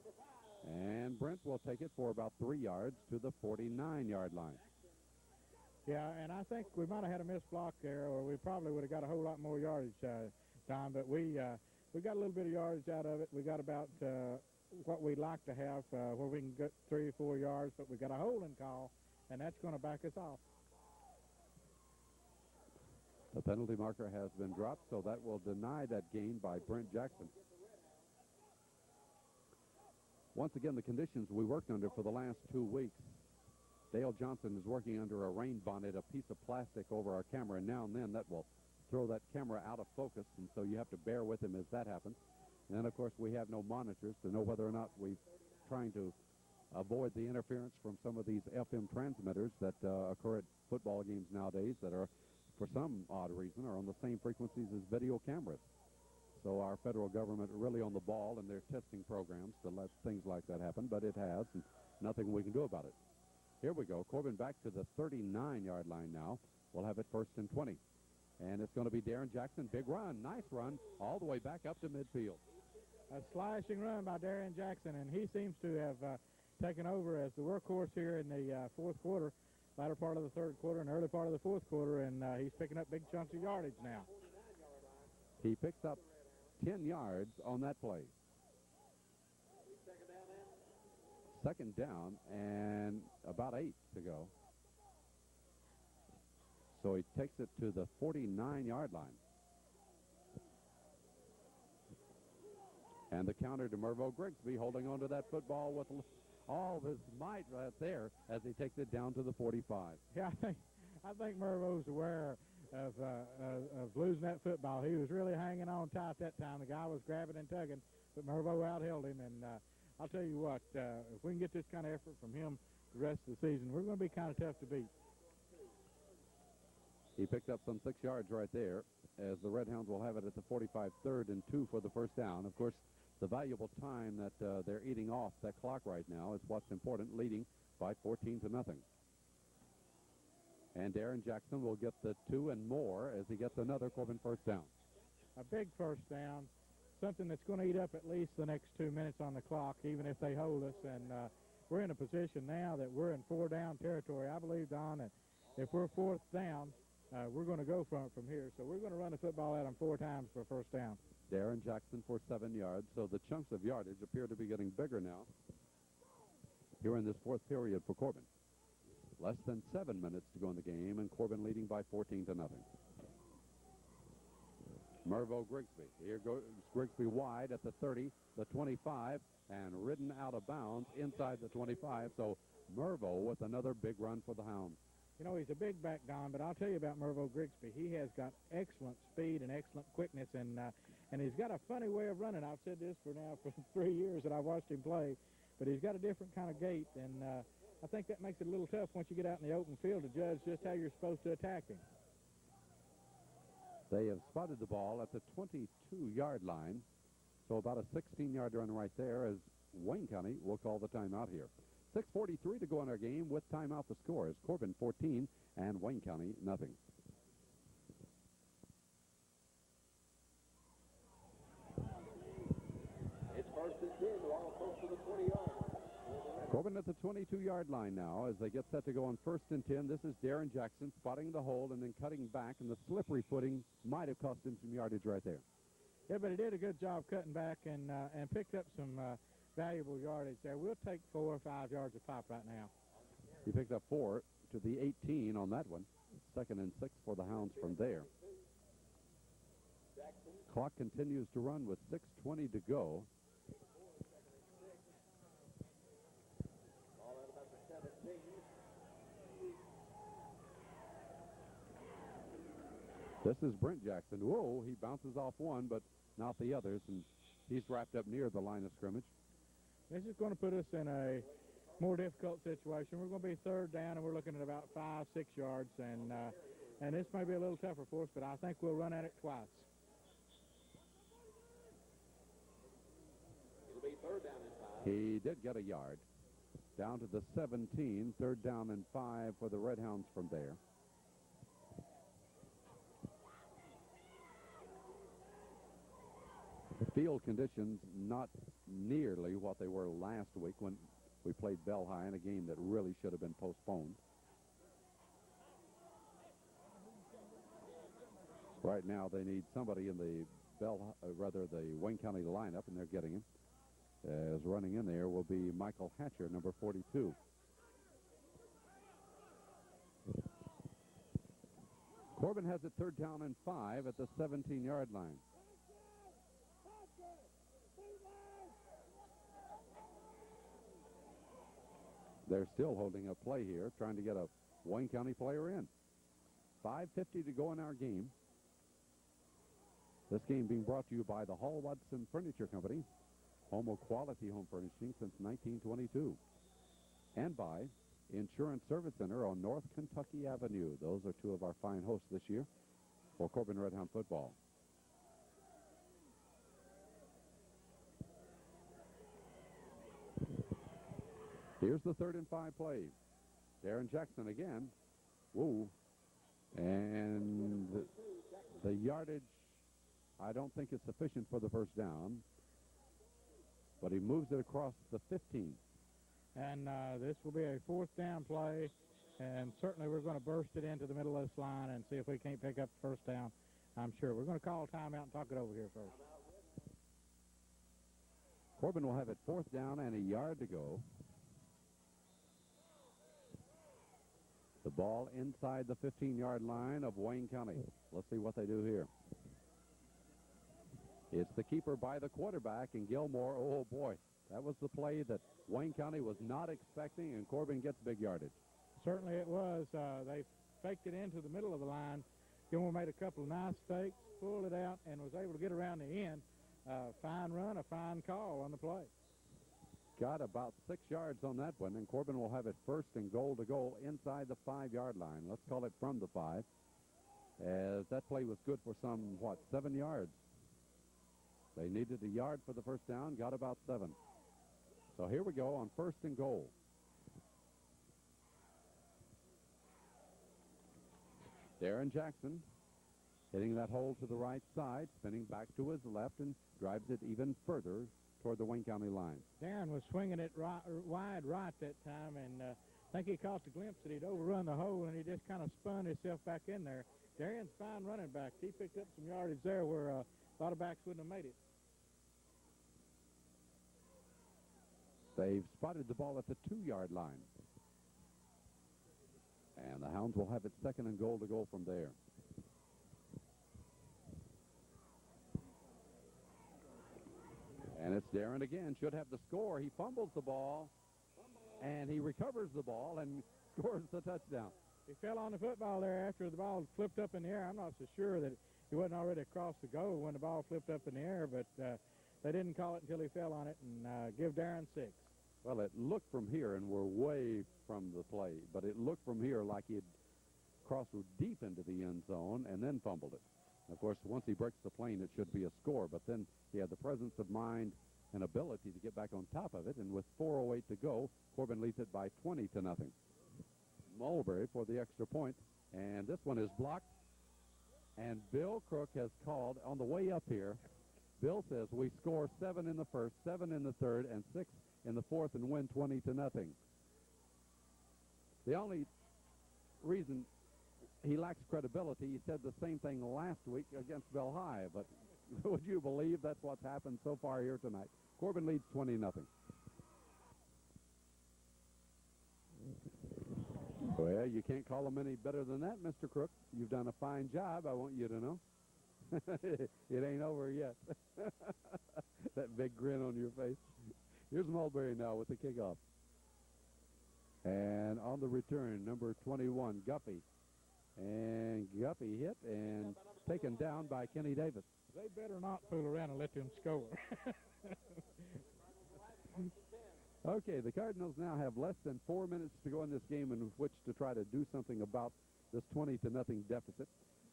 Speaker 1: and Brent will take it for about 3 yards to the 49-yard line.
Speaker 2: Yeah, and I think we might have had a missed block there, or we probably would have got a whole lot more yardage, Tom, but we got a little bit of yardage out of it. We got about what we'd like to have, where we can get 3 or 4 yards, but we got a holding call, and that's going to back us off.
Speaker 1: The penalty marker has been dropped, so that will deny that gain by Brent Jackson. Once again, the conditions we worked under for the last 2 weeks. Dale Johnson is working under a rain bonnet, a piece of plastic over our camera, and now and then that will throw that camera out of focus, and so you have to bear with him as that happens. And then, of course, we have no monitors to know whether or not we're trying to avoid the interference from some of these FM transmitters that occur at football games nowadays that are, for some odd reason, are on the same frequencies as video cameras. So our federal government really on the ball in their testing programs to let things like that happen, but it has, and nothing we can do about it. Here we go. Corbin back to the 39-yard line now. We'll have it first and 20. And it's going to be Darren Jackson. Big run. Nice run all the way back up to midfield.
Speaker 2: A slashing run by Darren Jackson, and he seems to have taken over as the workhorse here in the fourth quarter, latter part of the third quarter and early part of the fourth quarter, and he's picking up big chunks of yardage now.
Speaker 1: He picks up 10 yards on that play. Second down and about 8 to go. So he takes it to the 49-yard line. And the counter to Mervo Grigsby, holding on to that football with all of his might right there as he takes it down to the 45.
Speaker 2: Yeah, I think Mervo's aware of losing that football. He was really hanging on tight that time. The guy was grabbing and tugging, but Mervo outheld him. And I'll tell you what, if we can get this kind of effort from him the rest of the season, we're going to be kind of tough to beat.
Speaker 1: He picked up some 6 yards right there as the Red Hounds will have it at the 45, 3rd and 2 for the first down. Of course, the valuable time that they're eating off that clock right now is what's important, leading by 14-0. And Darren Jackson will get the 2 and more as he gets another Corbin first down.
Speaker 2: A big first down, something that's going to eat up at least the next 2 minutes on the clock, even if they hold us. And we're in a position now that we're in 4-down territory. I believe, Don, that if we're 4th down, we're going to go from here. So we're going to run the football at them 4 times for first down.
Speaker 1: Darren Jackson for 7 yards. So the chunks of yardage appear to be getting bigger now here in this fourth period for Corbin. Less than 7 minutes to go in the game, and Corbin leading by 14-0. Mervo Grigsby. Here goes Grigsby wide at the 30, the 25, and ridden out of bounds inside the 25. So Mervo with another big run for the Hounds.
Speaker 2: You know, he's a big back, Don, but I'll tell you about Mervo Grigsby. He has got excellent speed and excellent quickness, and he's got a funny way of running. I've said this for 3 years that I've watched him play, but he's got a different kind of gait, and I think that makes it a little tough once you get out in the open field to judge just how you're supposed to attack him.
Speaker 1: They have spotted the ball at the 22-yard line, so about a 16-yard run right there as Wayne County will call the timeout here. 6:43 to go in our game. With timeout, the score is Corbin 14 and Wayne County nothing.
Speaker 3: It's first and 10, all close to the 20-yard line.
Speaker 1: Corbin at the 22-yard line now as they get set to go on 1st and 10. This is Darren Jackson spotting the hole and then cutting back, and the slippery footing might have cost him some yardage right there.
Speaker 2: Yeah, but he did a good job cutting back and picked up some valuable yardage there. We'll take 4 or 5 yards of pop right now.
Speaker 1: He picked up 4 to the 18 on that one. 2nd and 6 for the Hounds from there. Clock continues to run with 6:20 to go. This is Brent Jackson. Whoa, he bounces off one, but not the others, and he's wrapped up near the line of scrimmage.
Speaker 2: This is going to put us in a more difficult situation. We're going to be 3rd down, and we're looking at about 5, 6 yards, and this may be a little tougher for us, but I think we'll run at it twice.
Speaker 3: It'll be 3rd down and 5.
Speaker 1: He did get a yard. Down to the 17, 3rd down and 5 for the Red Hounds from there. Field conditions not nearly what they were last week when we played Bell High in a game that really should have been postponed. Right now they need somebody in the the Wayne County lineup, and they're getting him. As running in there will be Michael Hatcher, number 42. Corbin has it 3rd down and 5 at the 17-yard line. They're still holding a play here, trying to get a Wayne County player in. 5:50 to go in our game. This game being brought to you by the Hall Watson Furniture Company, home of quality home furnishing since 1922. And by Insurance Service Center on North Kentucky Avenue. Those are 2 of our fine hosts this year for Corbin Red Hound football. Here's the 3rd and 5 play. Darren Jackson again. Woo. And the yardage, I don't think is sufficient for the 1st down. But he moves it across the 15.
Speaker 2: And this will be a 4th down play, and certainly we're going to burst it into the middle of this line and see if we can't pick up the 1st down. I'm sure. We're going to call timeout and talk it over here first.
Speaker 1: Corbin will have it 4th down and a yard to go. The ball inside the 15-yard line of Wayne County. Let's see what they do here. It's the keeper by the quarterback, and Gilmore, oh boy, that was the play that Wayne County was not expecting, and Corbin gets big yardage.
Speaker 2: Certainly it was. They faked it into the middle of the line. Gilmore made a couple of nice fakes, pulled it out, and was able to get around the end. Fine run, a fine call on the play.
Speaker 1: Got about 6 yards on that one, and Corbin will have it 1st and goal to goal inside the 5-yard line. Let's call it from the 5, as that play was good for some, 7 yards. They needed a yard for the 1st down, got about 7. So here we go on 1st and goal. Darren Jackson hitting that hole to the right side, spinning back to his left, and drives it even further toward the Wayne County line.
Speaker 2: Darren was swinging it wide right that time, and I think he caught the glimpse that he'd overrun the hole, and he just kind of spun himself back in there. Darren's fine running back. He picked up some yardage there where a lot of backs wouldn't have made it.
Speaker 1: They've spotted the ball at the 2-yard line. And the Hounds will have it 2nd and goal to go from there. And it's Darren again. Should have the score. He fumbles the ball, and he recovers the ball and scores the touchdown.
Speaker 2: He fell on the football there after the ball flipped up in the air. I'm not so sure that he wasn't already across the goal when the ball flipped up in the air, but they didn't call it until he fell on it and give Darren 6.
Speaker 1: Well, it looked from here, and we're way from the play, but it looked from here like he'd crossed deep into the end zone and then fumbled it. Of course, once he breaks the plane, it should be a score, but then he had the presence of mind and ability to get back on top of it, and with 4:08 to go, Corbin leads it by 20-0. Mulberry for the extra point, and this one is blocked, and Bill Crook has called on the way up here. Bill says we score 7 in the first, 7 in the third, and 6 in the fourth and win 20-0. The only reason he lacks credibility, he said the same thing last week against Bell High, but would you believe that's what's happened so far here tonight? Corbin leads 20-0. Well, you can't call them any better than that, Mr. Crook. You've done a fine job, I want you to know. It ain't over yet. That big grin on your face. Here's Mulberry now with the kickoff. And on the return, number 21, Guffey. And Guffey hit and taken down by Kenny Davis.
Speaker 2: They better not fool around and let them score.
Speaker 1: Okay, the Cardinals now have less than 4 minutes to go in this game in which to try to do something about this 20-0 deficit.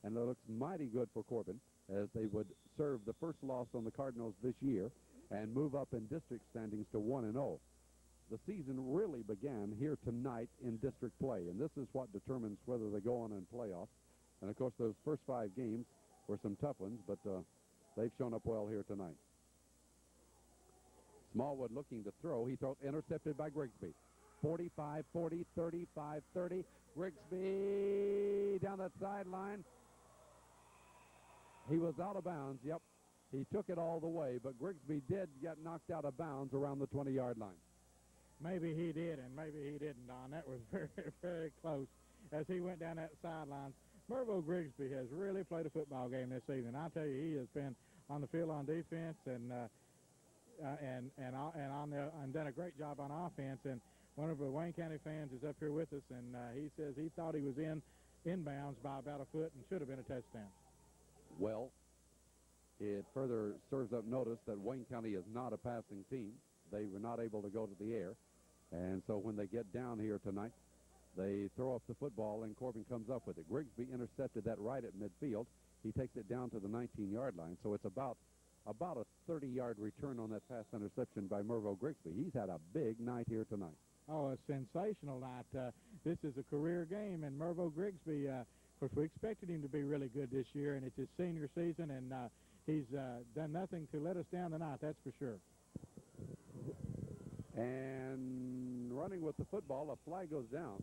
Speaker 1: And it looks mighty good for Corbin as they would serve the first loss on the Cardinals this year and move up in district standings to 1-0. The season really began here tonight in district play, and this is what determines whether they go on in playoffs. And, of course, those first 5 games were some tough ones, but they've shown up well here tonight. Smallwood looking to throw. He throws intercepted by Grigsby. 45-40, 35-30. Grigsby down that sideline. He was out of bounds. Yep, he took it all the way, but Grigsby did get knocked out of bounds around the 20-yard line.
Speaker 2: Maybe he did, and maybe he didn't, Don. That was very, very close as he went down that sideline. Mervo Grigsby has really played a football game this season. I tell you, he has been on the field on defense and done a great job on offense. And one of the Wayne County fans is up here with us, and he says he thought he was inbounds by about a foot and should have been a touchdown.
Speaker 1: Well, it further serves up notice that Wayne County is not a passing team. They were not able to go to the air. And so when they get down here tonight, they throw up the football, and Corbin comes up with it. Grigsby intercepted that right at midfield. He takes it down to the 19-yard line. So it's about a 30-yard return on that pass interception by Mervo Grigsby. He's had a big night here tonight.
Speaker 2: Oh, a sensational night. This is a career game, and Mervo Grigsby, of course, we expected him to be really good this year, and it's his senior season, and he's done nothing to let us down tonight, that's for sure.
Speaker 1: And running with the football, a flag goes down.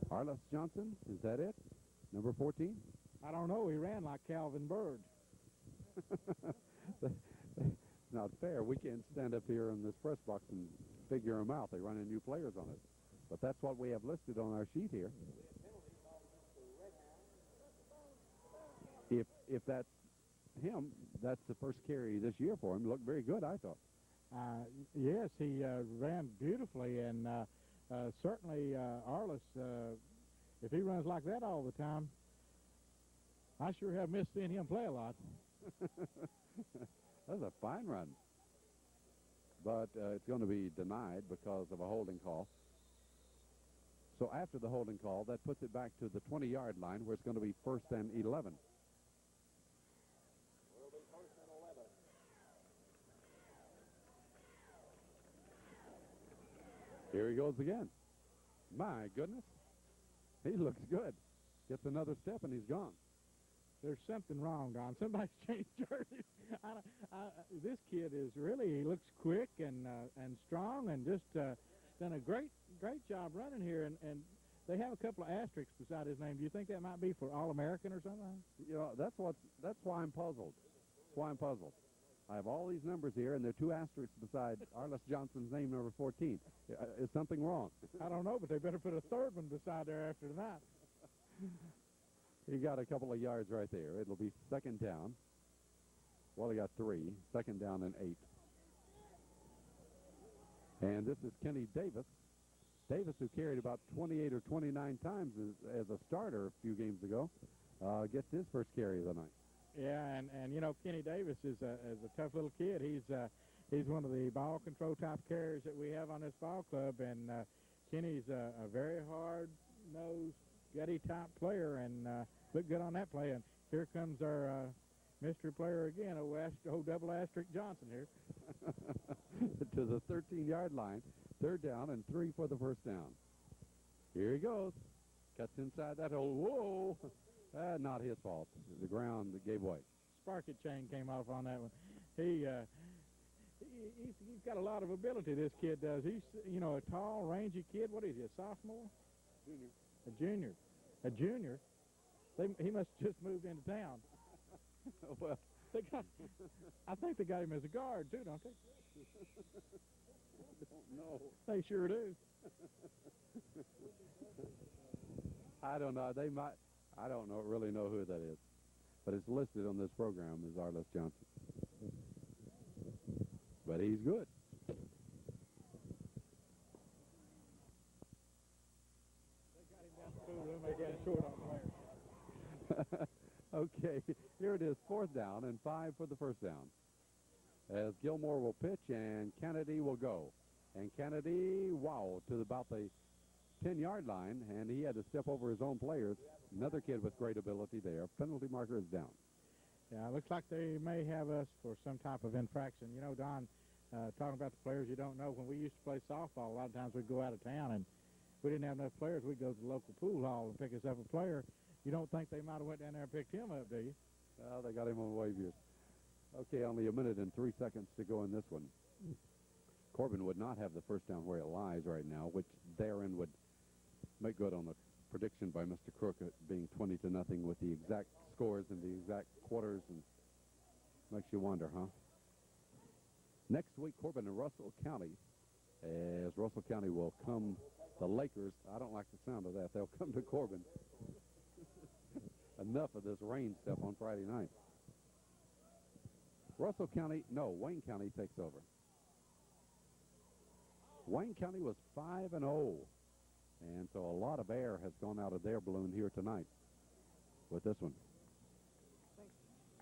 Speaker 1: Arliss Johnson, is that it? Number 14?
Speaker 2: I don't know. He ran like Calvin Bird.
Speaker 1: It's not fair. We can't stand up here in this press box and figure them out. They run in new players on it. But that's what we have listed on our sheet here. If that's him, that's the first carry this year for him. He looked very good, I thought.
Speaker 2: Yes, he ran beautifully, and certainly Arliss, if he runs like that all the time, I sure have missed seeing him play a lot.
Speaker 1: That's a fine run. But it's going to be denied because of a holding call. So after the holding call, that puts it back to the 20-yard line where it's going to be 1st and 11. Here he goes again. My goodness. He looks good. Gets another step and he's gone.
Speaker 2: There's something wrong, Don. Somebody's changed jerseys. This kid is really, he looks quick and strong and just done a great job running here. And they have a couple of asterisks beside his name. Do you think that might be for All-American or something?
Speaker 1: You know, that's why I'm puzzled. That's why I'm puzzled. I have all these numbers here, and there are 2 asterisks beside Arliss Johnson's name, number 14. Is something wrong?
Speaker 2: I don't know, but they better put a 3rd one beside there after tonight.
Speaker 1: He got a couple of yards right there. It'll be 2nd down. Well, he got 3. 2nd down and 8. And this is Kenny Davis. Davis, who carried about 28 or 29 times as a starter a few games ago, gets his first carry of the night.
Speaker 2: Yeah, and you know, Kenny Davis is a tough little kid. He's one of the ball control type carriers that we have on this ball club, and Kenny's a very hard-nosed, gutty type player, and looked good on that play. And here comes our mystery player again, old double asterisk Johnson here.
Speaker 1: To the 13-yard line, third down and 3 for the first down. Here he goes. Cuts inside that hole. Whoa! Not his fault. The ground gave way.
Speaker 2: Sparket chain came off on that one. He's got a lot of ability, this kid does. He's, you know, a tall, rangy kid. What is he, a sophomore?
Speaker 1: Junior.
Speaker 2: A junior. A junior? He must have just moved into town.
Speaker 1: Well,
Speaker 2: I think they got him as a guard, too, don't they?
Speaker 1: I don't know.
Speaker 2: They sure do.
Speaker 1: I don't know. They might. I don't know. Really know who that is, but it's listed on this program as Arliss Johnson. But he's good.
Speaker 2: They got him down the school room. They got him short on players.
Speaker 1: Okay, here it is, fourth down and 5 for the first down. As Gilmore will pitch and Kennedy will go. And Kennedy, wow, to about the 10-yard line, and he had to step over his own players. Another kid with great ability there. Penalty marker is down.
Speaker 2: Yeah, looks like they may have us for some type of infraction. You know, Don, talking about the players you don't know, when we used to play softball, a lot of times we'd go out of town, and we didn't have enough players. We'd go to the local pool hall and pick us up a player. You don't think they might have went down there and picked him up, do you?
Speaker 1: Well, they got him on waivers. Okay, only a minute and 3 seconds to go in this one. Corbin would not have the first down where it lies right now, which therein would make good on the prediction by Mr. Crook being 20-0 with the exact scores and the exact quarters, and makes you wonder, huh? Next week, Corbin and Russell County, as Russell County will come, the Lakers, I don't like the sound of that, they'll come to Corbin. Enough of this rain stuff on Friday night. Wayne County takes over. Wayne County was 5-0, and so a lot of air has gone out of their balloon here tonight with this one.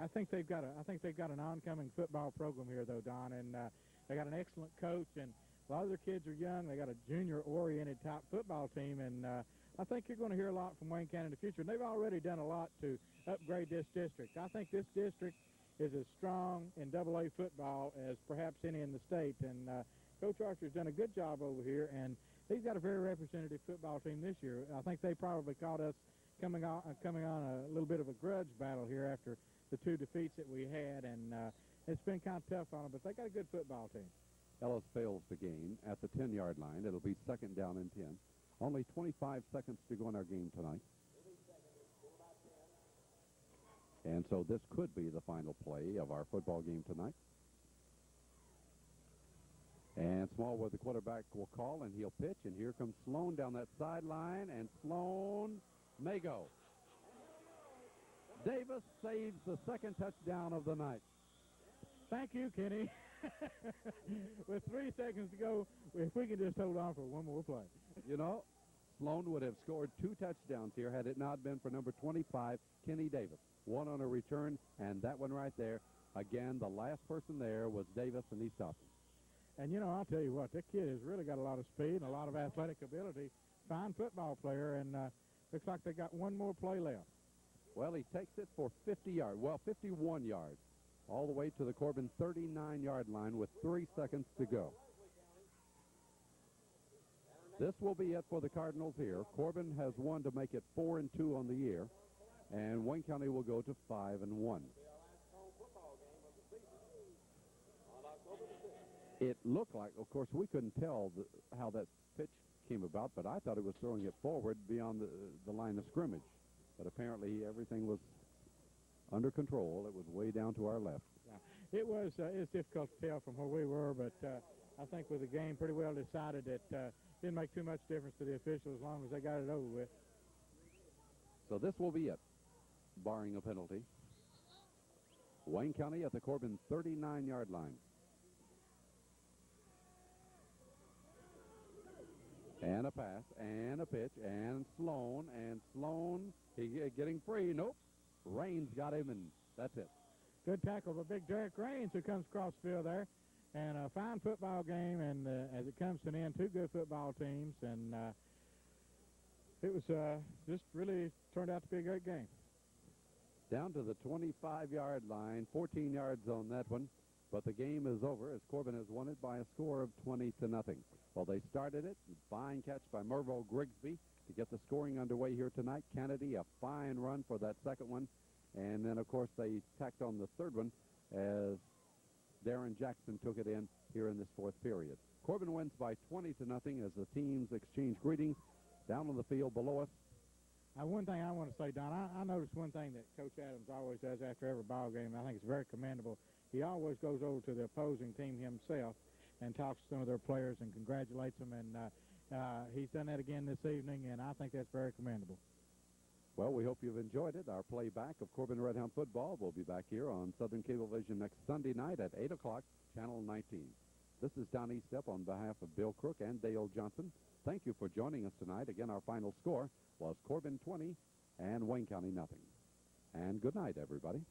Speaker 2: I think they've got an oncoming football program here, though, Don, and they got an excellent coach, and a lot of their kids are young. They got a junior-oriented type football team, and I think you're going to hear a lot from Wayne County in the future. And they've already done a lot to upgrade this district. I think this district is as strong in AA football as perhaps any in the state, and Coach Archer's done a good job over here, and he's got a very representative football team this year. I think they probably caught us coming on a little bit of a grudge battle here after the 2 defeats that we had, and it's been kind of tough on them, but they got a good football team.
Speaker 1: Ellis fails the gain at the 10-yard line. It'll be second down and 10. Only 25 seconds to go in our game tonight. And so this could be the final play of our football game tonight. And Smallwood, the quarterback, will call, and he'll pitch. And here comes Sloan down that sideline, and Sloan may go. Davis saves the second touchdown of the night.
Speaker 2: Thank you, Kenny. With 3 seconds to go, if we can just hold on for one more play.
Speaker 1: You know, Sloan would have scored 2 touchdowns here had it not been for number 25, Kenny Davis. One on a return, and that one right there. Again, the last person there was Davis, and he stopped him.
Speaker 2: And, you know, I'll tell you what, that kid has really got a lot of speed and a lot of athletic ability. Fine football player, and looks like they got one more play left.
Speaker 1: Well, he takes it for 50 yards. Well, 51 yards. All the way to the Corbin 39-yard line with 3 seconds to go. This will be it for the Cardinals here. Corbin has won to make it 4-2 on the year, and Wayne County will go to 5-1. It looked like, of course, we couldn't tell how that pitch came about, but I thought it was throwing it forward beyond the line of scrimmage. But apparently everything was under control. It was way down to our left.
Speaker 2: Yeah. It was difficult to tell from where we were, but I think with the game pretty well decided that didn't make too much difference to the officials as long as they got it over with.
Speaker 1: So this will be it, barring a penalty. Wayne County at the Corbin 39-yard line. And a pass, and a pitch, and Sloan, getting free. Nope. Raines got him, and that's it.
Speaker 2: Good tackle by big Derek Raines, who comes across the field there. And a fine football game, and as it comes to an end, two good football teams, and it was just really turned out to be a great game.
Speaker 1: Down to the 25-yard line, 14 yards on that one, but the game is over as Corbin has won it by a score of 20-0. Well, they started it. Fine catch by Mervo Grigsby to get the scoring underway here tonight. Kennedy, a fine run for that second one. And then, of course, they tacked on the third one as Darren Jackson took it in here in this fourth period. Corbin wins by 20-0 as the teams exchange greetings down on the field below us.
Speaker 2: One thing I want to say, Don, I noticed one thing that Coach Adams always does after every ball game, and I think it's very commendable. He always goes over to the opposing team himself and talks to some of their players and congratulates them, and he's done that again this evening, and I think that's very commendable.
Speaker 1: Well, we hope you've enjoyed it. Our playback of Corbin Red Hound football will be back here on Southern Cablevision next Sunday night at 8 o'clock, Channel 19. This is Don Eastep on behalf of Bill Crook and Dale Johnson. Thank you for joining us tonight. Again, our final score was Corbin 20 and Wayne County nothing. And good night, everybody.